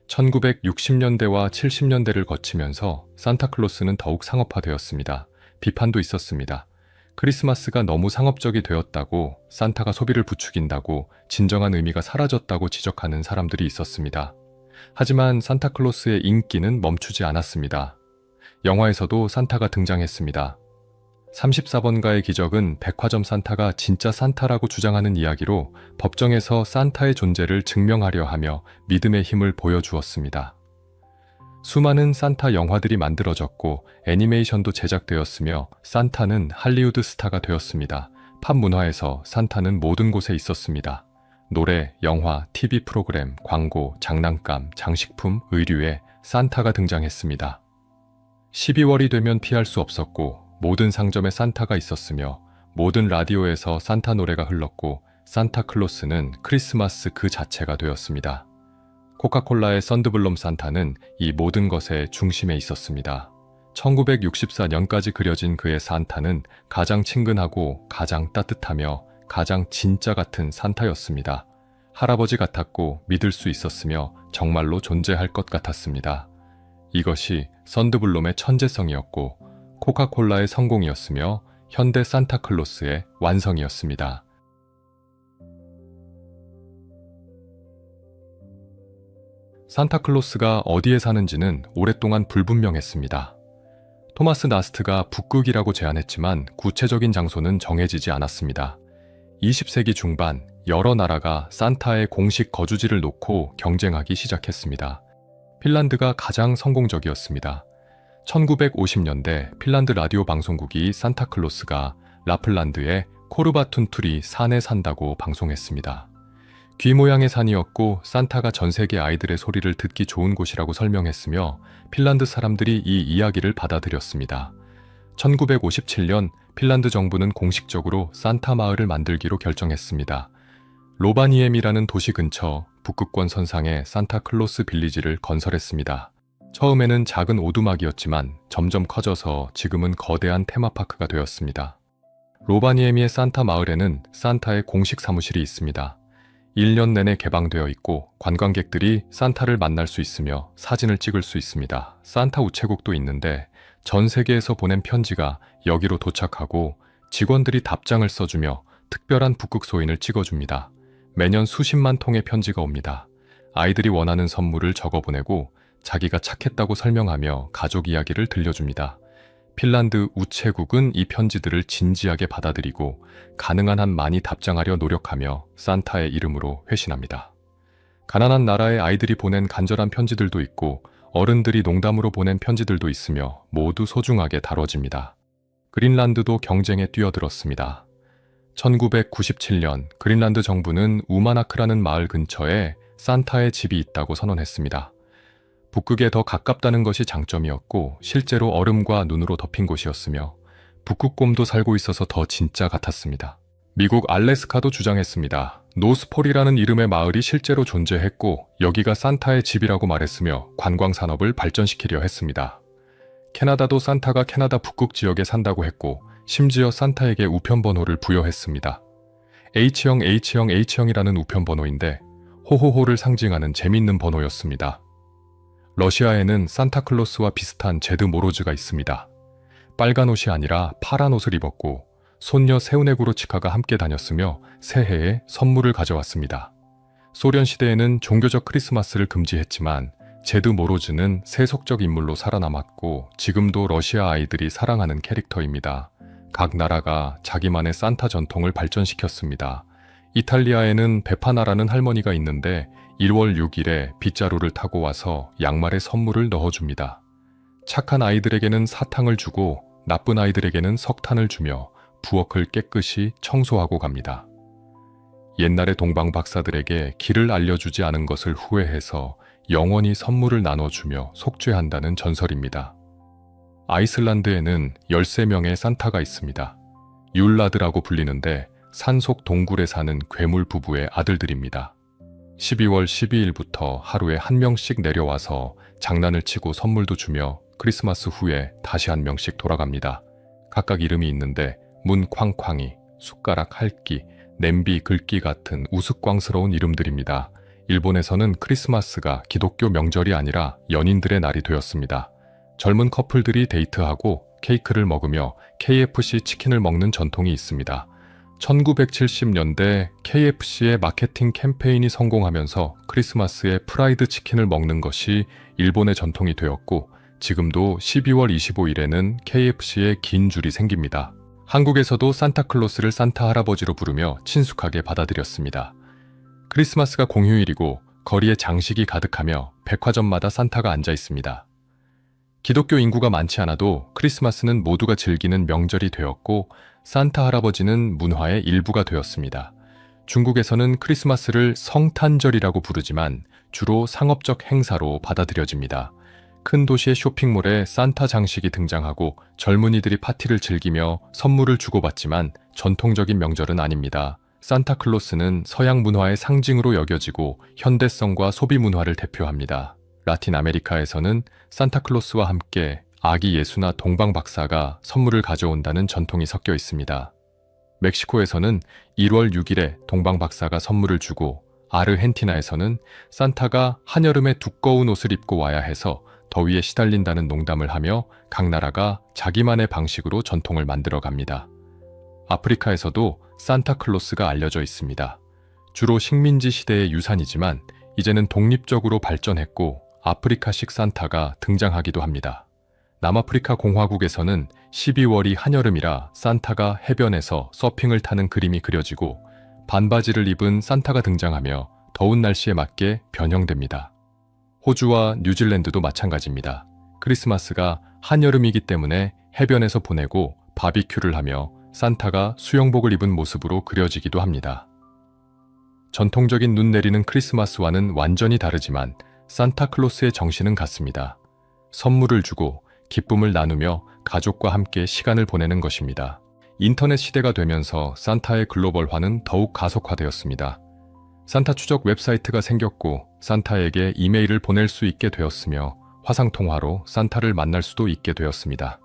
1960년대와 70년대를 거치면서 산타클로스는 더욱 상업화되었습니다. 비판도 있었습니다. 크리스마스가 너무 상업적이 되었다고, 산타가 소비를 부추긴다고, 진정한 의미가 사라졌다고 지적하는 사람들이 있었습니다. 하지만 산타클로스의 인기는 멈추지 않았습니다. 영화에서도 산타가 등장했습니다. 34번가의 기적은 백화점 산타가 진짜 산타라고 주장하는 이야기로 법정에서 산타의 존재를 증명하려 하며 믿음의 힘을 보여주었습니다. 수많은 산타 영화들이 만들어졌고 애니메이션도 제작되었으며 산타는 할리우드 스타가 되었습니다. 팝 문화에서 산타는 모든 곳에 있었습니다. 노래, 영화, TV 프로그램, 광고, 장난감, 장식품, 의류에 산타가 등장했습니다. 12월이 되면 피할 수 없었고 모든 상점에 산타가 있었으며 모든 라디오에서 산타 노래가 흘렀고 산타클로스는 크리스마스 그 자체가 되었습니다. 코카콜라의 썬드블럼 산타는 이 모든 것의 중심에 있었습니다. 1964년까지 그려진 그의 산타는 가장 친근하고 가장 따뜻하며 가장 진짜 같은 산타였습니다. 할아버지 같았고 믿을 수 있었으며 정말로 존재할 것 같았습니다. 이것이 썬드블럼의 천재성이었고 코카콜라의 성공이었으며 현대 산타클로스의 완성이었습니다. 산타클로스가 어디에 사는지는 오랫동안 불분명했습니다. 토마스 나스트가 북극이라고 제안했지만 구체적인 장소는 정해지지 않았습니다. 20세기 중반 여러 나라가 산타의 공식 거주지를 놓고 경쟁하기 시작했습니다. 핀란드가 가장 성공적이었습니다. 1950년대 핀란드 라디오 방송국이 산타클로스가 라플란드의 코르바툰투리 산에 산다고 방송했습니다. 귀 모양의 산이었고 산타가 전 세계 아이들의 소리를 듣기 좋은 곳이라고 설명했으며 핀란드 사람들이 이 이야기를 받아들였습니다. 1957년 핀란드 정부는 공식적으로 산타 마을을 만들기로 결정했습니다. 로바니엠이라는 도시 근처 북극권 선상에 산타클로스 빌리지를 건설했습니다. 처음에는 작은 오두막이었지만 점점 커져서 지금은 거대한 테마파크가 되었습니다. 로바니에미의 산타 마을에는 산타의 공식 사무실이 있습니다. 1년 내내 개방되어 있고 관광객들이 산타를 만날 수 있으며 사진을 찍을 수 있습니다. 산타 우체국도 있는데 전 세계에서 보낸 편지가 여기로 도착하고 직원들이 답장을 써주며 특별한 북극 소인을 찍어줍니다. 매년 수십만 통의 편지가 옵니다. 아이들이 원하는 선물을 적어보내고 자기가 착했다고 설명하며 가족 이야기를 들려줍니다. 핀란드 우체국은 이 편지들을 진지하게 받아들이고 가능한 한 많이 답장하려 노력하며 산타의 이름으로 회신합니다. 가난한 나라의 아이들이 보낸 간절한 편지들도 있고 어른들이 농담으로 보낸 편지들도 있으며 모두 소중하게 다뤄집니다. 그린란드도 경쟁에 뛰어들었습니다. 1997년 그린란드 정부는 우마나크라는 마을 근처에 산타의 집이 있다고 선언했습니다. 북극에 더 가깝다는 것이 장점이었고 실제로 얼음과 눈으로 덮인 곳이었으며 북극곰도 살고 있어서 더 진짜 같았습니다. 미국 알래스카도 주장했습니다. 노스폴이라는 이름의 마을이 실제로 존재했고 여기가 산타의 집이라고 말했으며 관광 산업을 발전시키려 했습니다. 캐나다도 산타가 캐나다 북극 지역에 산다고 했고 심지어 산타에게 우편번호를 부여했습니다. H형 H형 H형이라는 우편번호인데 호호호를 상징하는 재밌는 번호였습니다. 러시아에는 산타클로스와 비슷한 제드 모로즈가 있습니다. 빨간 옷이 아니라 파란 옷을 입었고 손녀 세우네구로치카가 함께 다녔으며 새해에 선물을 가져왔습니다. 소련 시대에는 종교적 크리스마스를 금지했지만 제드 모로즈는 세속적 인물로 살아남았고 지금도 러시아 아이들이 사랑하는 캐릭터입니다. 각 나라가 자기만의 산타 전통을 발전시켰습니다. 이탈리아에는 베파나라는 할머니가 있는데 1월 6일에 빗자루를 타고 와서 양말에 선물을 넣어줍니다. 착한 아이들에게는 사탕을 주고 나쁜 아이들에게는 석탄을 주며 부엌을 깨끗이 청소하고 갑니다. 옛날의 동방 박사들에게 길을 알려주지 않은 것을 후회해서 영원히 선물을 나눠주며 속죄한다는 전설입니다. 아이슬란드에는 13명의 산타가 있습니다. 율라드라고 불리는데 산속 동굴에 사는 괴물 부부의 아들들입니다. 12월 12일부터 하루에 한 명씩 내려와서 장난을 치고 선물도 주며 크리스마스 후에 다시 한 명씩 돌아갑니다. 각각 이름이 있는데 문쾅쾅이, 숟가락 할기, 냄비 긁기 같은 우스꽝스러운 이름들입니다. 일본에서는 크리스마스가 기독교 명절이 아니라 연인들의 날이 되었습니다. 젊은 커플들이 데이트하고 케이크를 먹으며 KFC 치킨을 먹는 전통이 있습니다. 1970년대 KFC의 마케팅 캠페인이 성공하면서 크리스마스에 프라이드 치킨을 먹는 것이 일본의 전통이 되었고 지금도 12월 25일에는 KFC에 긴 줄이 생깁니다. 한국에서도 산타클로스를 산타 할아버지로 부르며 친숙하게 받아들였습니다. 크리스마스가 공휴일이고 거리에 장식이 가득하며 백화점마다 산타가 앉아 있습니다. 기독교 인구가 많지 않아도 크리스마스는 모두가 즐기는 명절이 되었고 산타 할아버지는 문화의 일부가 되었습니다. 중국에서는 크리스마스를 성탄절이라고 부르지만 주로 상업적 행사로 받아들여집니다. 큰 도시의 쇼핑몰에 산타 장식이 등장하고 젊은이들이 파티를 즐기며 선물을 주고받지만 전통적인 명절은 아닙니다. 산타클로스는 서양 문화의 상징으로 여겨지고 현대성과 소비 문화를 대표합니다. 라틴 아메리카에서는 산타클로스와 함께 아기 예수나 동방박사가 선물을 가져온다는 전통이 섞여 있습니다. 멕시코에서는 1월 6일에 동방박사가 선물을 주고 아르헨티나에서는 산타가 한여름에 두꺼운 옷을 입고 와야 해서 더위에 시달린다는 농담을 하며 각 나라가 자기만의 방식으로 전통을 만들어 갑니다. 아프리카에서도 산타클로스가 알려져 있습니다. 주로 식민지 시대의 유산이지만 이제는 독립적으로 발전했고 아프리카식 산타가 등장하기도 합니다. 남아프리카 공화국에서는 12월이 한여름이라 산타가 해변에서 서핑을 타는 그림이 그려지고 반바지를 입은 산타가 등장하며 더운 날씨에 맞게 변형됩니다. 호주와 뉴질랜드도 마찬가지입니다. 크리스마스가 한여름이기 때문에 해변에서 보내고 바비큐를 하며 산타가 수영복을 입은 모습으로 그려지기도 합니다. 전통적인 눈 내리는 크리스마스와는 완전히 다르지만 산타클로스의 정신은 같습니다. 선물을 주고 기쁨을 나누며 가족과 함께 시간을 보내는 것입니다. 인터넷 시대가 되면서 산타의 글로벌화는 더욱 가속화되었습니다. 산타 추적 웹사이트가 생겼고 산타에게 이메일을 보낼 수 있게 되었으며 화상통화로 산타를 만날 수도 있게 되었습니다.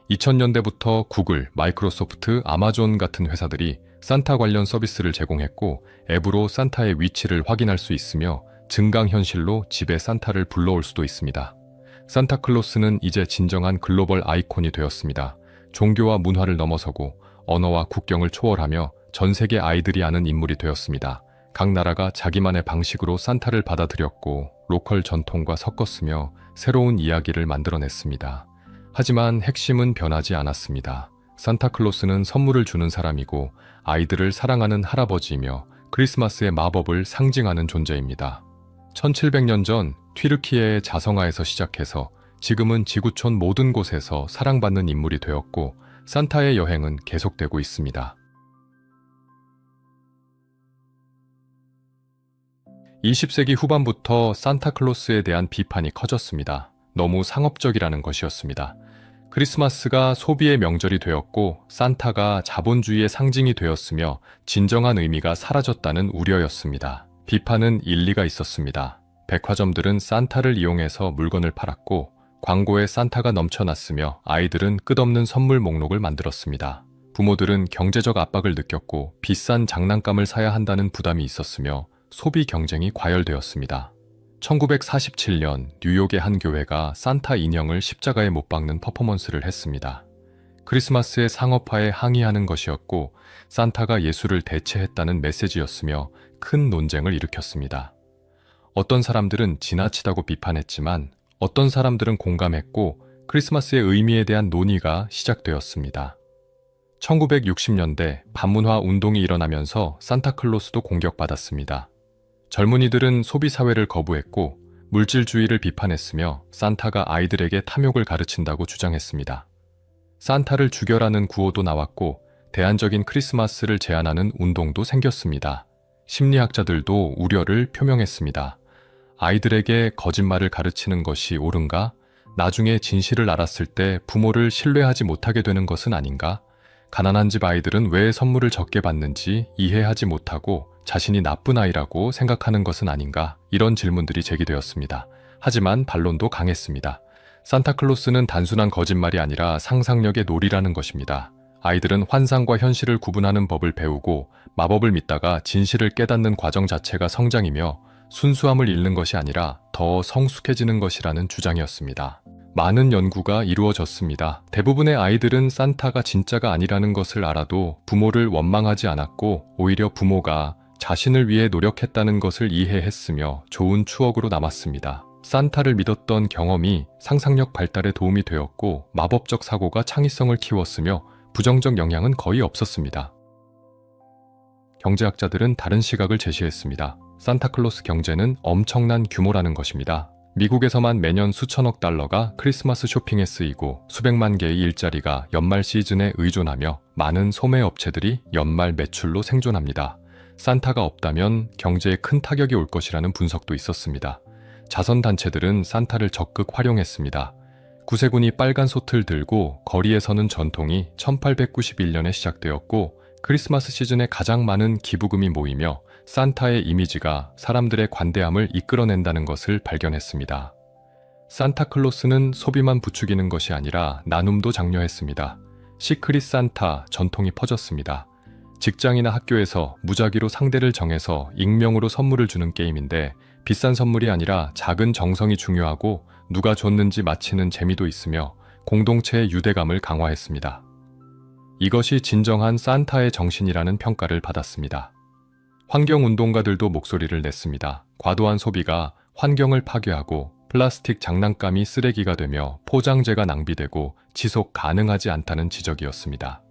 2000년대부터 구글, 마이크로소프트, 아마존 같은 회사들이 산타 관련 서비스를 제공했고 앱으로 산타의 위치를 확인할 수 있으며 증강현실로 집에 산타를 불러올 수도 있습니다. 산타클로스는 이제 진정한 글로벌 아이콘이 되었습니다. 종교와 문화를 넘어서고 언어와 국경을 초월하며 전 세계 아이들이 아는 인물이 되었습니다. 각 나라가 자기만의 방식으로 산타를 받아들였고 로컬 전통과 섞었으며 새로운 이야기를 만들어냈습니다. 하지만 핵심은 변하지 않았습니다. 산타클로스는 선물을 주는 사람이고 아이들을 사랑하는 할아버지이며 크리스마스의 마법을 상징하는 존재입니다. 1700년 전 튀르키예의 자성아에서 시작해서 지금은 지구촌 모든 곳에서 사랑받는 인물이 되었고 산타의 여행은 계속되고 있습니다. 20세기 후반부터 산타클로스에 대한 비판이 커졌습니다. 너무 상업적이라는 것이었습니다. 크리스마스가 소비의 명절이 되었고 산타가 자본주의의 상징이 되었으며 진정한 의미가 사라졌다는 우려였습니다. 비판은 일리가 있었습니다. 백화점들은 산타를 이용해서 물건을 팔았고 광고에 산타가 넘쳐났으며 아이들은 끝없는 선물 목록을 만들었습니다. 부모들은 경제적 압박을 느꼈고 비싼 장난감을 사야 한다는 부담이 있었으며 소비 경쟁이 과열되었습니다. 1947년 뉴욕의 한 교회가 산타 인형을 십자가에 못 박는 퍼포먼스를 했습니다. 크리스마스의 상업화에 항의하는 것이었고 산타가 예수를 대체했다는 메시지였으며 큰 논쟁을 일으켰습니다. 어떤 사람들은 지나치다고 비판했지만 어떤 사람들은 공감했고 크리스마스의 의미에 대한 논의가 시작되었습니다. 1960년대 반문화 운동이 일어나면서 산타클로스도 공격받았습니다. 젊은이들은 소비사회를 거부했고 물질주의를 비판했으며 산타가 아이들에게 탐욕을 가르친다고 주장했습니다. 산타를 죽여라는 구호도 나왔고 대안적인 크리스마스를 제안하는 운동도 생겼습니다. 심리학자들도 우려를 표명했습니다. 아이들에게 거짓말을 가르치는 것이 옳은가? 나중에 진실을 알았을 때 부모를 신뢰하지 못하게 되는 것은 아닌가? 가난한 집 아이들은 왜 선물을 적게 받는지 이해하지 못하고 자신이 나쁜 아이라고 생각하는 것은 아닌가? 이런 질문들이 제기되었습니다. 하지만 반론도 강했습니다. 산타클로스는 단순한 거짓말이 아니라 상상력의 놀이라는 것입니다. 아이들은 환상과 현실을 구분하는 법을 배우고 마법을 믿다가 진실을 깨닫는 과정 자체가 성장이며 순수함을 잃는 것이 아니라 더 성숙해지는 것이라는 주장이었습니다. 많은 연구가 이루어졌습니다. 대부분의 아이들은 산타가 진짜가 아니라는 것을 알아도 부모를 원망하지 않았고 오히려 부모가 자신을 위해 노력했다는 것을 이해했으며 좋은 추억으로 남았습니다. 산타를 믿었던 경험이 상상력 발달에 도움이 되었고 마법적 사고가 창의성을 키웠으며 부정적 영향은 거의 없었습니다. 경제학자들은 다른 시각을 제시했습니다. 산타클로스 경제는 엄청난 규모라는 것입니다. 미국에서만 매년 수천억 달러가 크리스마스 쇼핑에 쓰이고 수백만 개의 일자리가 연말 시즌에 의존하며 많은 소매업체들이 연말 매출로 생존합니다. 산타가 없다면 경제에 큰 타격이 올 것이라는 분석도 있었습니다. 자선단체들은 산타를 적극 활용했습니다. 구세군이 빨간 솥을 들고 거리에 서는 전통이 1891년에 시작되었고 크리스마스 시즌에 가장 많은 기부금이 모이며 산타의 이미지가 사람들의 관대함을 이끌어낸다는 것을 발견했습니다. 산타클로스는 소비만 부추기는 것이 아니라 나눔도 장려했습니다. 시크릿 산타 전통이 퍼졌습니다. 직장이나 학교에서 무작위로 상대를 정해서 익명으로 선물을 주는 게임인데 비싼 선물이 아니라 작은 정성이 중요하고 누가 줬는지 맞히는 재미도 있으며 공동체의 유대감을 강화했습니다. 이것이 진정한 산타의 정신이라는 평가를 받았습니다. 환경운동가들도 목소리를 냈습니다. 과도한 소비가 환경을 파괴하고 플라스틱 장난감이 쓰레기가 되며 포장재가 낭비되고 지속 가능하지 않다는 지적이었습니다.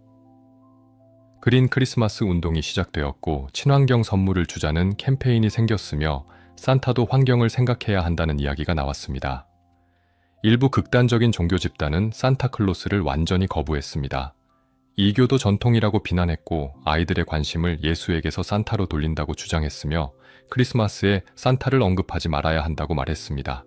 그린 크리스마스 운동이 시작되었고 친환경 선물을 주자는 캠페인이 생겼으며 산타도 환경을 생각해야 한다는 이야기가 나왔습니다. 일부 극단적인 종교 집단은 산타클로스를 완전히 거부했습니다. 이교도 전통이라고 비난했고 아이들의 관심을 예수에게서 산타로 돌린다고 주장했으며 크리스마스에 산타를 언급하지 말아야 한다고 말했습니다.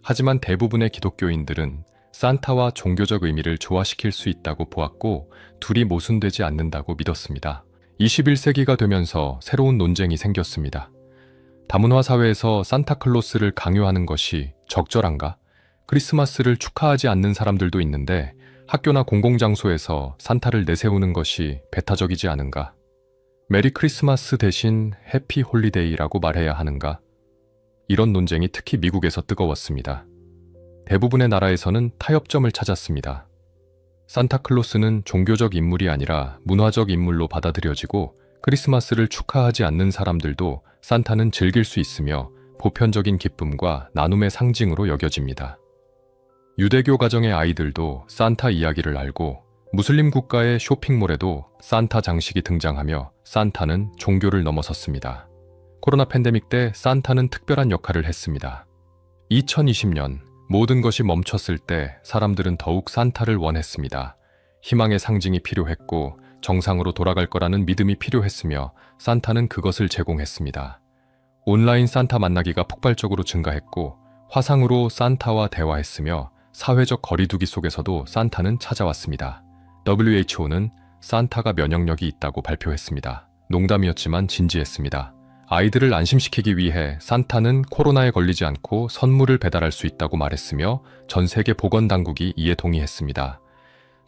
하지만 대부분의 기독교인들은 산타와 종교적 의미를 조화시킬 수 있다고 보았고 둘이 모순되지 않는다고 믿었습니다. 21세기가 되면서 새로운 논쟁이 생겼습니다. 다문화 사회에서 산타클로스를 강요하는 것이 적절한가? 크리스마스를 축하하지 않는 사람들도 있는데 학교나 공공장소에서 산타를 내세우는 것이 배타적이지 않은가? 메리 크리스마스 대신 해피 홀리데이라고 말해야 하는가? 이런 논쟁이 특히 미국에서 뜨거웠습니다. 대부분의 나라에서는 타협점을 찾았습니다. 산타클로스는 종교적 인물이 아니라 문화적 인물로 받아들여지고 크리스마스를 축하하지 않는 사람들도 산타는 즐길 수 있으며 보편적인 기쁨과 나눔의 상징으로 여겨집니다. 유대교 가정의 아이들도 산타 이야기를 알고 무슬림 국가의 쇼핑몰에도 산타 장식이 등장하며 산타는 종교를 넘어섰습니다. 코로나 팬데믹 때 산타는 특별한 역할을 했습니다. 2020년 모든 것이 멈췄을 때 사람들은 더욱 산타를 원했습니다. 희망의 상징이 필요했고 정상으로 돌아갈 거라는 믿음이 필요했으며 산타는 그것을 제공했습니다. 온라인 산타 만나기가 폭발적으로 증가했고 화상으로 산타와 대화했으며 사회적 거리두기 속에서도 산타는 찾아왔습니다. WHO는 산타가 면역력이 있다고 발표했습니다. 농담이었지만 진지했습니다. 아이들을 안심시키기 위해 산타는 코로나에 걸리지 않고 선물을 배달할 수 있다고 말했으며 전 세계 보건당국이 이에 동의했습니다.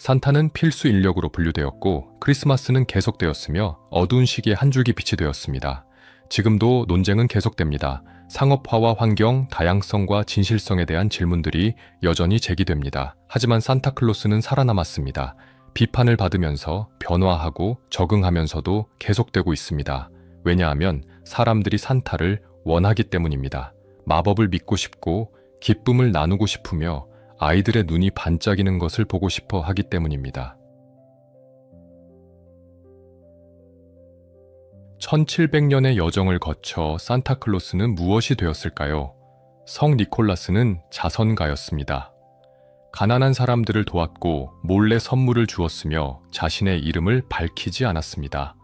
산타는 필수 인력으로 분류되었고 크리스마스는 계속되었으며 어두운 시기에 한 줄기 빛이 되었습니다. 지금도 논쟁은 계속됩니다. 상업화와 환경, 다양성과 진실성에 대한 질문들이 여전히 제기됩니다. 하지만 산타클로스는 살아남았습니다. 비판을 받으면서 변화하고 적응하면서도 계속되고 있습니다. 왜냐하면 사람들이 산타를 원하기 때문입니다. 마법을 믿고 싶고 기쁨을 나누고 싶으며 아이들의 눈이 반짝이는 것을 보고 싶어 하기 때문입니다. 1700년의 여정을 거쳐 산타클로스는 무엇이 되었을까요? 성 니콜라스는 자선가였습니다. 가난한 사람들을 도왔고 몰래 선물을 주었으며 자신의 이름을 밝히지 않았습니다.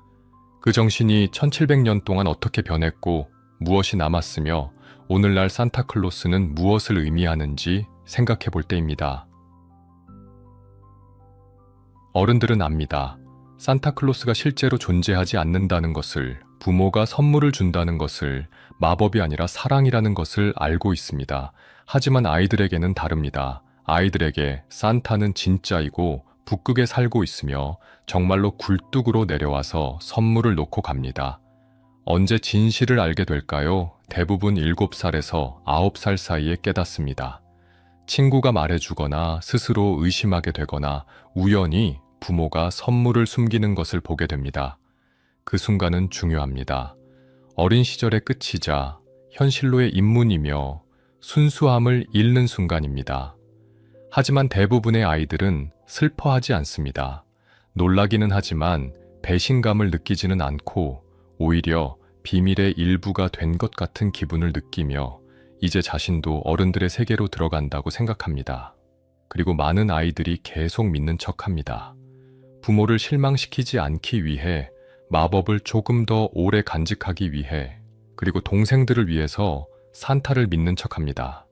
그 정신이 1700년 동안 어떻게 변했고 무엇이 남았으며 오늘날 산타클로스는 무엇을 의미하는지 생각해 볼 때입니다. 어른들은 압니다. 산타클로스가 실제로 존재하지 않는다는 것을, 부모가 선물을 준다는 것을, 마법이 아니라 사랑이라는 것을 알고 있습니다. 하지만 아이들에게는 다릅니다. 아이들에게 산타는 진짜이고 북극에 살고 있으며 정말로 굴뚝으로 내려와서 선물을 놓고 갑니다. 언제 진실을 알게 될까요? 대부분 7살에서 9살 사이에 깨닫습니다. 친구가 말해주거나 스스로 의심하게 되거나 우연히 부모가 선물을 숨기는 것을 보게 됩니다. 그 순간은 중요합니다. 어린 시절의 끝이자 현실로의 입문이며 순수함을 잃는 순간입니다. 하지만 대부분의 아이들은 슬퍼하지 않습니다. 놀라기는 하지만 배신감을 느끼지는 않고 오히려 비밀의 일부가 된 것 같은 기분을 느끼며 이제 자신도 어른들의 세계로 들어간다고 생각합니다. 그리고 많은 아이들이 계속 믿는 척합니다. 부모를 실망시키지 않기 위해, 마법을 조금 더 오래 간직하기 위해, 그리고 동생들을 위해서 산타를 믿는 척합니다.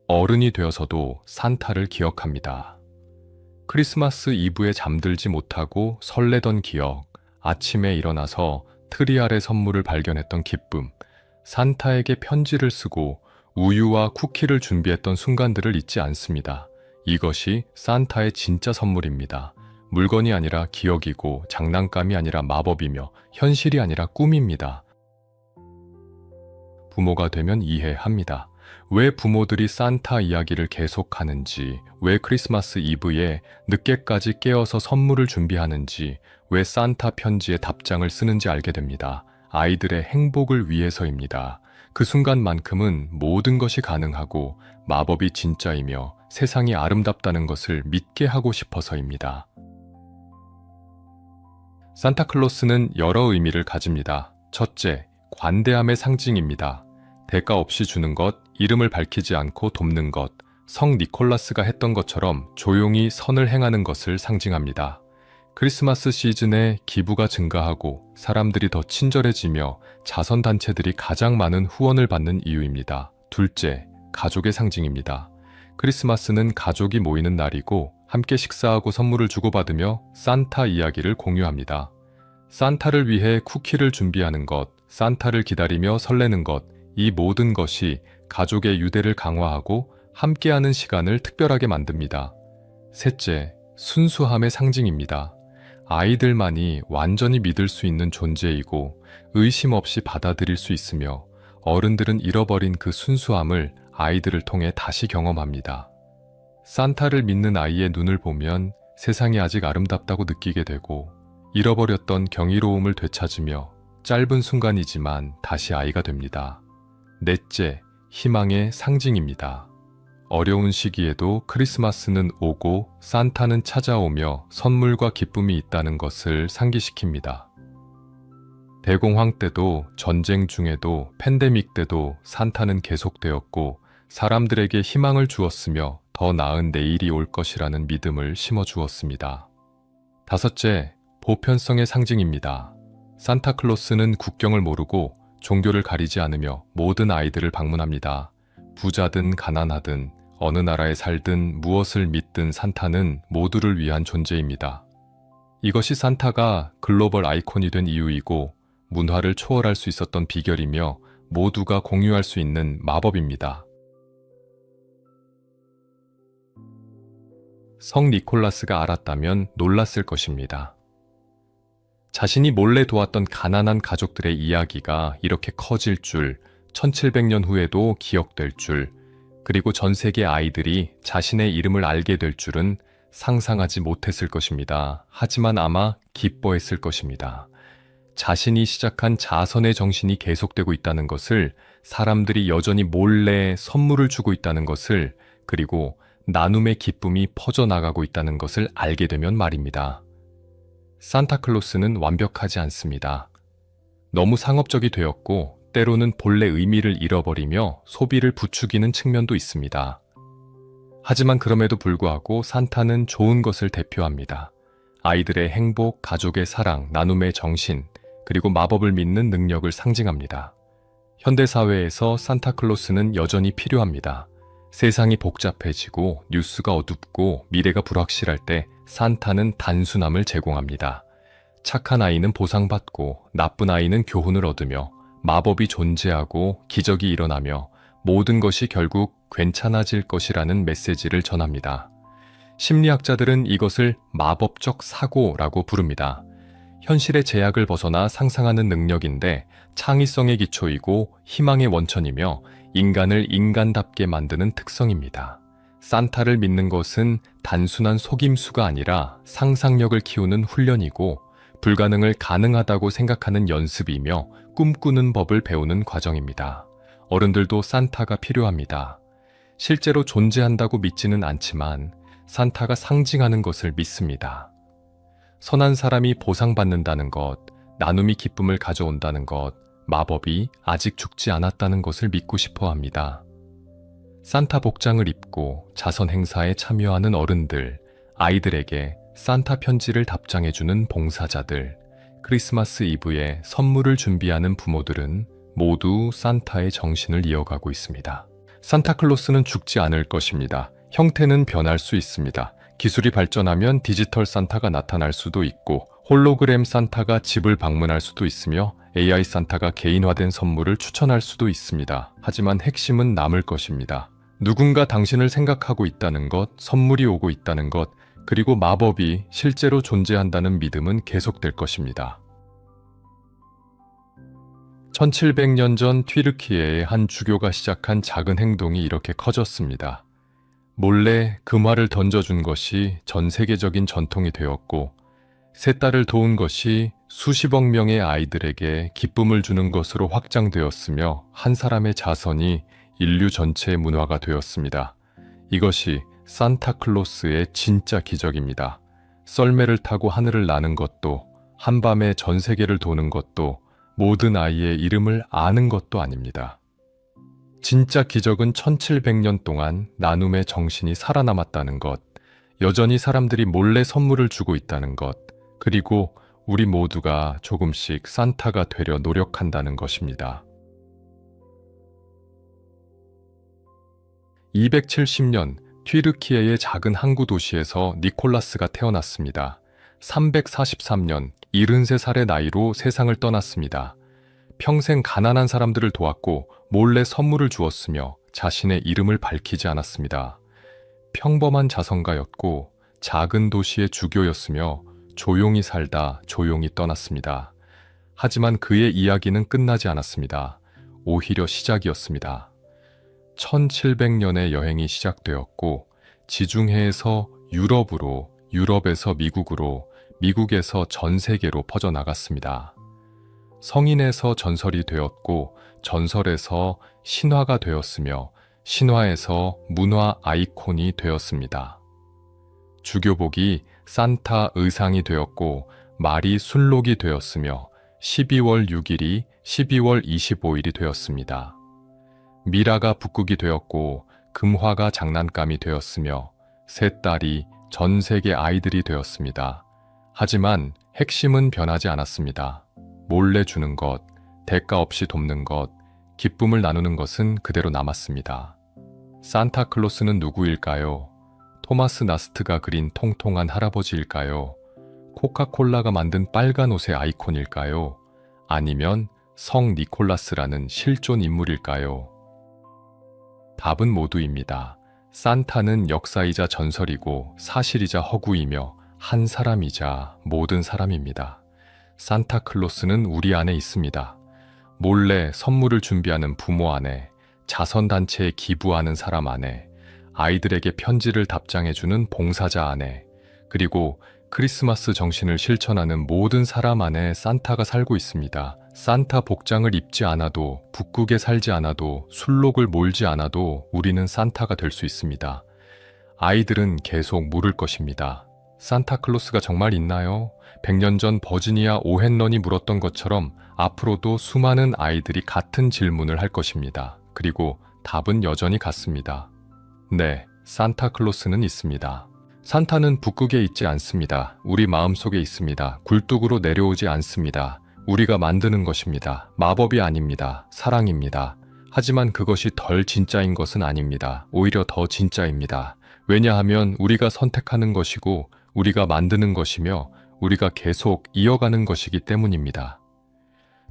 어른이 되어서도 산타를 기억합니다. 크리스마스 이브에 잠들지 못하고 설레던 기억, 아침에 일어나서 트리 아래 선물을 발견했던 기쁨, 산타에게 편지를 쓰고 우유와 쿠키를 준비했던 순간들을 잊지 않습니다. 이것이 산타의 진짜 선물입니다. 물건이 아니라 기억이고 장난감이 아니라 마법이며 현실이 아니라 꿈입니다. 부모가 되면 이해합니다. 왜 부모들이 산타 이야기를 계속하는지, 왜 크리스마스 이브에 늦게까지 깨어서 선물을 준비하는지, 왜 산타 편지에 답장을 쓰는지 알게 됩니다. 아이들의 행복을 위해서입니다. 그 순간만큼은 모든 것이 가능하고 마법이 진짜이며 세상이 아름답다는 것을 믿게 하고 싶어서입니다. 산타클로스는 여러 의미를 가집니다. 첫째, 관대함의 상징입니다. 대가 없이 주는 것, 이름을 밝히지 않고 돕는 것, 성 니콜라스가 했던 것처럼 조용히 선을 행하는 것을 상징합니다. 크리스마스 시즌에 기부가 증가하고 사람들이 더 친절해지며 자선단체들이 가장 많은 후원을 받는 이유입니다. 둘째, 가족의 상징입니다. 크리스마스는 가족이 모이는 날이고 함께 식사하고 선물을 주고받으며 산타 이야기를 공유합니다. 산타를 위해 쿠키를 준비하는 것, 산타를 기다리며 설레는 것, 이 모든 것이 가족의 유대를 강화하고 함께하는 시간을 특별하게 만듭니다. 셋째, 순수함의 상징입니다. 아이들만이 완전히 믿을 수 있는 존재이고 의심 없이 받아들일 수 있으며 어른들은 잃어버린 그 순수함을 아이들을 통해 다시 경험합니다. 산타를 믿는 아이의 눈을 보면 세상이 아직 아름답다고 느끼게 되고 잃어버렸던 경이로움을 되찾으며 짧은 순간이지만 다시 아이가 됩니다. 넷째, 희망의 상징입니다. 어려운 시기에도 크리스마스는 오고 산타는 찾아오며 선물과 기쁨이 있다는 것을 상기시킵니다. 대공황 때도 전쟁 중에도 팬데믹 때도 산타는 계속되었고 사람들에게 희망을 주었으며 더 나은 내일이 올 것이라는 믿음을 심어주었습니다. 다섯째, 보편성의 상징입니다. 산타클로스는 국경을 모르고 종교를 가리지 않으며 모든 아이들을 방문합니다. 부자든 가난하든 어느 나라에 살든 무엇을 믿든 산타는 모두를 위한 존재입니다. 이것이 산타가 글로벌 아이콘이 된 이유이고 문화를 초월할 수 있었던 비결이며 모두가 공유할 수 있는 마법입니다. 성 니콜라스가 알았다면 놀랐을 것입니다. 자신이 몰래 도왔던 가난한 가족들의 이야기가 이렇게 커질 줄, 1700년 후에도 기억될 줄, 그리고 전 세계 아이들이 자신의 이름을 알게 될 줄은 상상하지 못했을 것입니다. 하지만 아마 기뻐했을 것입니다. 자신이 시작한 자선의 정신이 계속되고 있다는 것을, 사람들이 여전히 몰래 선물을 주고 있다는 것을, 그리고 나눔의 기쁨이 퍼져나가고 있다는 것을 알게 되면 말입니다. 산타클로스는 완벽하지 않습니다. 너무 상업적이 되었고 때로는 본래 의미를 잃어버리며 소비를 부추기는 측면도 있습니다. 하지만 그럼에도 불구하고 산타는 좋은 것을 대표합니다. 아이들의 행복, 가족의 사랑, 나눔의 정신, 그리고 마법을 믿는 능력을 상징합니다. 현대사회에서 산타클로스는 여전히 필요합니다. 세상이 복잡해지고 뉴스가 어둡고 미래가 불확실할 때 산타는 단순함을 제공합니다. 착한 아이는 보상받고 나쁜 아이는 교훈을 얻으며 마법이 존재하고 기적이 일어나며 모든 것이 결국 괜찮아질 것이라는 메시지를 전합니다. 심리학자들은 이것을 마법적 사고라고 부릅니다. 현실의 제약을 벗어나 상상하는 능력인데 창의성의 기초이고 희망의 원천이며 인간을 인간답게 만드는 특성입니다. 산타를 믿는 것은 단순한 속임수가 아니라 상상력을 키우는 훈련이고 불가능을 가능하다고 생각하는 연습이며 꿈꾸는 법을 배우는 과정입니다. 어른들도 산타가 필요합니다. 실제로 존재한다고 믿지는 않지만 산타가 상징하는 것을 믿습니다. 선한 사람이 보상받는다는 것, 나눔이 기쁨을 가져온다는 것, 마법이 아직 죽지 않았다는 것을 믿고 싶어 합니다. 산타 복장을 입고 자선 행사에 참여하는 어른들, 아이들에게 산타 편지를 답장해주는 봉사자들, 크리스마스 이브에 선물을 준비하는 부모들은 모두 산타의 정신을 이어가고 있습니다. 산타클로스는 죽지 않을 것입니다. 형태는 변할 수 있습니다. 기술이 발전하면 디지털 산타가 나타날 수도 있고 홀로그램 산타가 집을 방문할 수도 있으며 AI 산타가 개인화된 선물을 추천할 수도 있습니다. 하지만 핵심은 남을 것입니다. 누군가 당신을 생각하고 있다는 것, 선물이 오고 있다는 것, 그리고 마법이 실제로 존재한다는 믿음은 계속될 것입니다. 1700년 전 튀르키예의 한 주교가 시작한 작은 행동이 이렇게 커졌습니다. 몰래 금화를 던져준 것이 전 세계적인 전통이 되었고, 세 딸을 도운 것이 수십억 명의 아이들에게 기쁨을 주는 것으로 확장되었으며 한 사람의 자선이 인류 전체의 문화가 되었습니다. 이것이 산타클로스의 진짜 기적입니다. 썰매를 타고 하늘을 나는 것도, 한밤에 전 세계를 도는 것도, 모든 아이의 이름을 아는 것도 아닙니다. 진짜 기적은 1700년 동안 나눔의 정신이 살아남았다는 것, 여전히 사람들이 몰래 선물을 주고 있다는 것, 그리고 우리 모두가 조금씩 산타가 되려 노력한다는 것입니다. 270년 튀르키예의 작은 항구 도시에서 니콜라스가 태어났습니다. 343년 73살의 나이로 세상을 떠났습니다. 평생 가난한 사람들을 도왔고 몰래 선물을 주었으며 자신의 이름을 밝히지 않았습니다. 평범한 자선가였고 작은 도시의 주교였으며 조용히 살다 조용히 떠났습니다. 하지만 그의 이야기는 끝나지 않았습니다. 오히려 시작이었습니다. 1700년의 여행이 시작되었고 지중해에서 유럽으로, 유럽에서 미국으로, 미국에서 전 세계로 퍼져나갔습니다. 성인에서 전설이 되었고 전설에서 신화가 되었으며 신화에서 문화 아이콘이 되었습니다. 주교복이 산타 의상이 되었고 말이 순록이 되었으며 12월 6일이 12월 25일이 되었습니다. 미라가 북극이 되었고 금화가 장난감이 되었으며 세 딸이 전 세계 아이들이 되었습니다. 하지만 핵심은 변하지 않았습니다. 몰래 주는 것, 대가 없이 돕는 것, 기쁨을 나누는 것은 그대로 남았습니다. 산타클로스는 누구일까요? 토마스 나스트가 그린 통통한 할아버지일까요? 코카콜라가 만든 빨간 옷의 아이콘일까요? 아니면 성 니콜라스라는 실존 인물일까요? 답은 모두입니다. 산타는 역사이자 전설이고 사실이자 허구이며 한 사람이자 모든 사람입니다. 산타클로스는 우리 안에 있습니다. 몰래 선물을 준비하는 부모 안에, 자선단체에 기부하는 사람 안에, 아이들에게 편지를 답장해주는 봉사자 안에, 그리고 크리스마스 정신을 실천하는 모든 사람 안에 산타가 살고 있습니다. 산타 복장을 입지 않아도, 북극에 살지 않아도, 순록을 몰지 않아도 우리는 산타가 될 수 있습니다. 아이들은 계속 물을 것입니다. 산타클로스가 정말 있나요? 100년 전 버지니아 오헨런이 물었던 것처럼 앞으로도 수많은 아이들이 같은 질문을 할 것입니다. 그리고 답은 여전히 같습니다. 네, 산타클로스는 있습니다. 산타는 북극에 있지 않습니다. 우리 마음속에 있습니다. 굴뚝으로 내려오지 않습니다. 우리가 만드는 것입니다. 마법이 아닙니다. 사랑입니다. 하지만 그것이 덜 진짜인 것은 아닙니다. 오히려 더 진짜입니다. 왜냐하면 우리가 선택하는 것이고 우리가 만드는 것이며 우리가 계속 이어가는 것이기 때문입니다.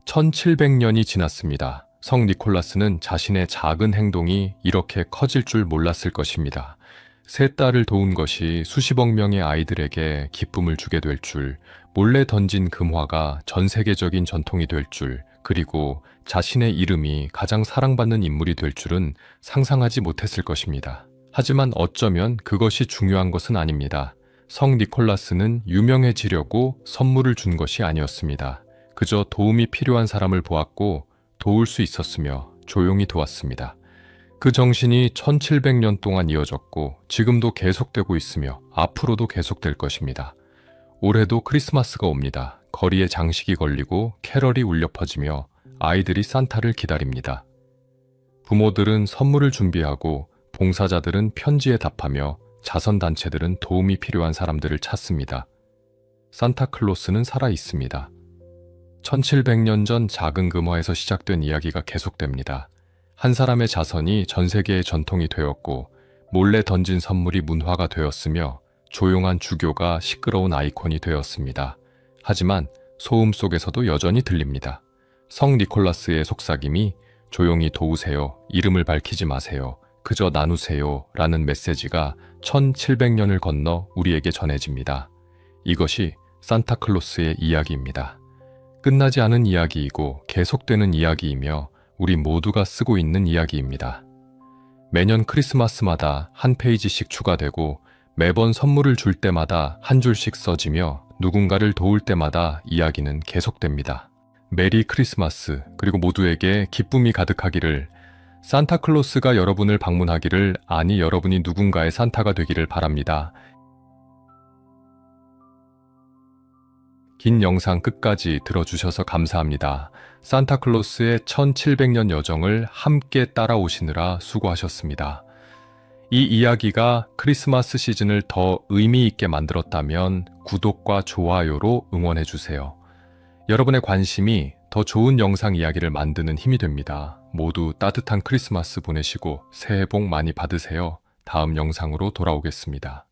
1700년이 지났습니다. 성 니콜라스는 자신의 작은 행동이 이렇게 커질 줄 몰랐을 것입니다. 세 딸을 도운 것이 수십억 명의 아이들에게 기쁨을 주게 될 줄, 몰래 던진 금화가 전 세계적인 전통이 될 줄, 그리고 자신의 이름이 가장 사랑받는 인물이 될 줄은 상상하지 못했을 것입니다. 하지만 어쩌면 그것이 중요한 것은 아닙니다. 성 니콜라스는 유명해지려고 선물을 준 것이 아니었습니다. 그저 도움이 필요한 사람을 보았고 도울 수 있었으며 조용히 두었습니다. 그 정신이 1700년 동안 이어졌고 지금도 계속되고 있으며 앞으로도 계속될 것입니다. 올해도 크리스마스가 옵니다. 거리에 장식이 걸리고 캐럴이 울려 퍼지며 아이들이 산타를 기다립니다. 부모들은 선물을 준비하고 봉사자들은 편지에 답하며 자선단체들은 도움이 필요한 사람들을 찾습니다. 산타클로스는 살아 있습니다. 1700년 전 작은 금화에서 시작된 이야기가 계속됩니다. 한 사람의 자선이 전 세계의 전통이 되었고 몰래 던진 선물이 문화가 되었으며 조용한 주교가 시끄러운 아이콘이 되었습니다. 하지만 소음 속에서도 여전히 들립니다. 성 니콜라스의 속삭임이 조용히 도우세요, 이름을 밝히지 마세요, 그저 나누세요 라는 메시지가 1700년을 건너 우리에게 전해집니다. 이것이 산타클로스의 이야기입니다. 끝나지 않은 이야기이고 계속되는 이야기이며 우리 모두가 쓰고 있는 이야기입니다. 매년 크리스마스마다 한 페이지씩 추가되고 매번 선물을 줄 때마다 한 줄씩 써지며 누군가를 도울 때마다 이야기는 계속됩니다. 메리 크리스마스, 그리고 모두에게 기쁨이 가득하기를, 산타클로스가 여러분을 방문하기를, 아니 여러분이 누군가의 산타가 되기를 바랍니다. 긴 영상 끝까지 들어주셔서 감사합니다. 산타클로스의 1700년 여정을 함께 따라오시느라 수고하셨습니다. 이 이야기가 크리스마스 시즌을 더 의미 있게 만들었다면 구독과 좋아요로 응원해주세요. 여러분의 관심이 더 좋은 영상 이야기를 만드는 힘이 됩니다. 모두 따뜻한 크리스마스 보내시고 새해 복 많이 받으세요. 다음 영상으로 돌아오겠습니다.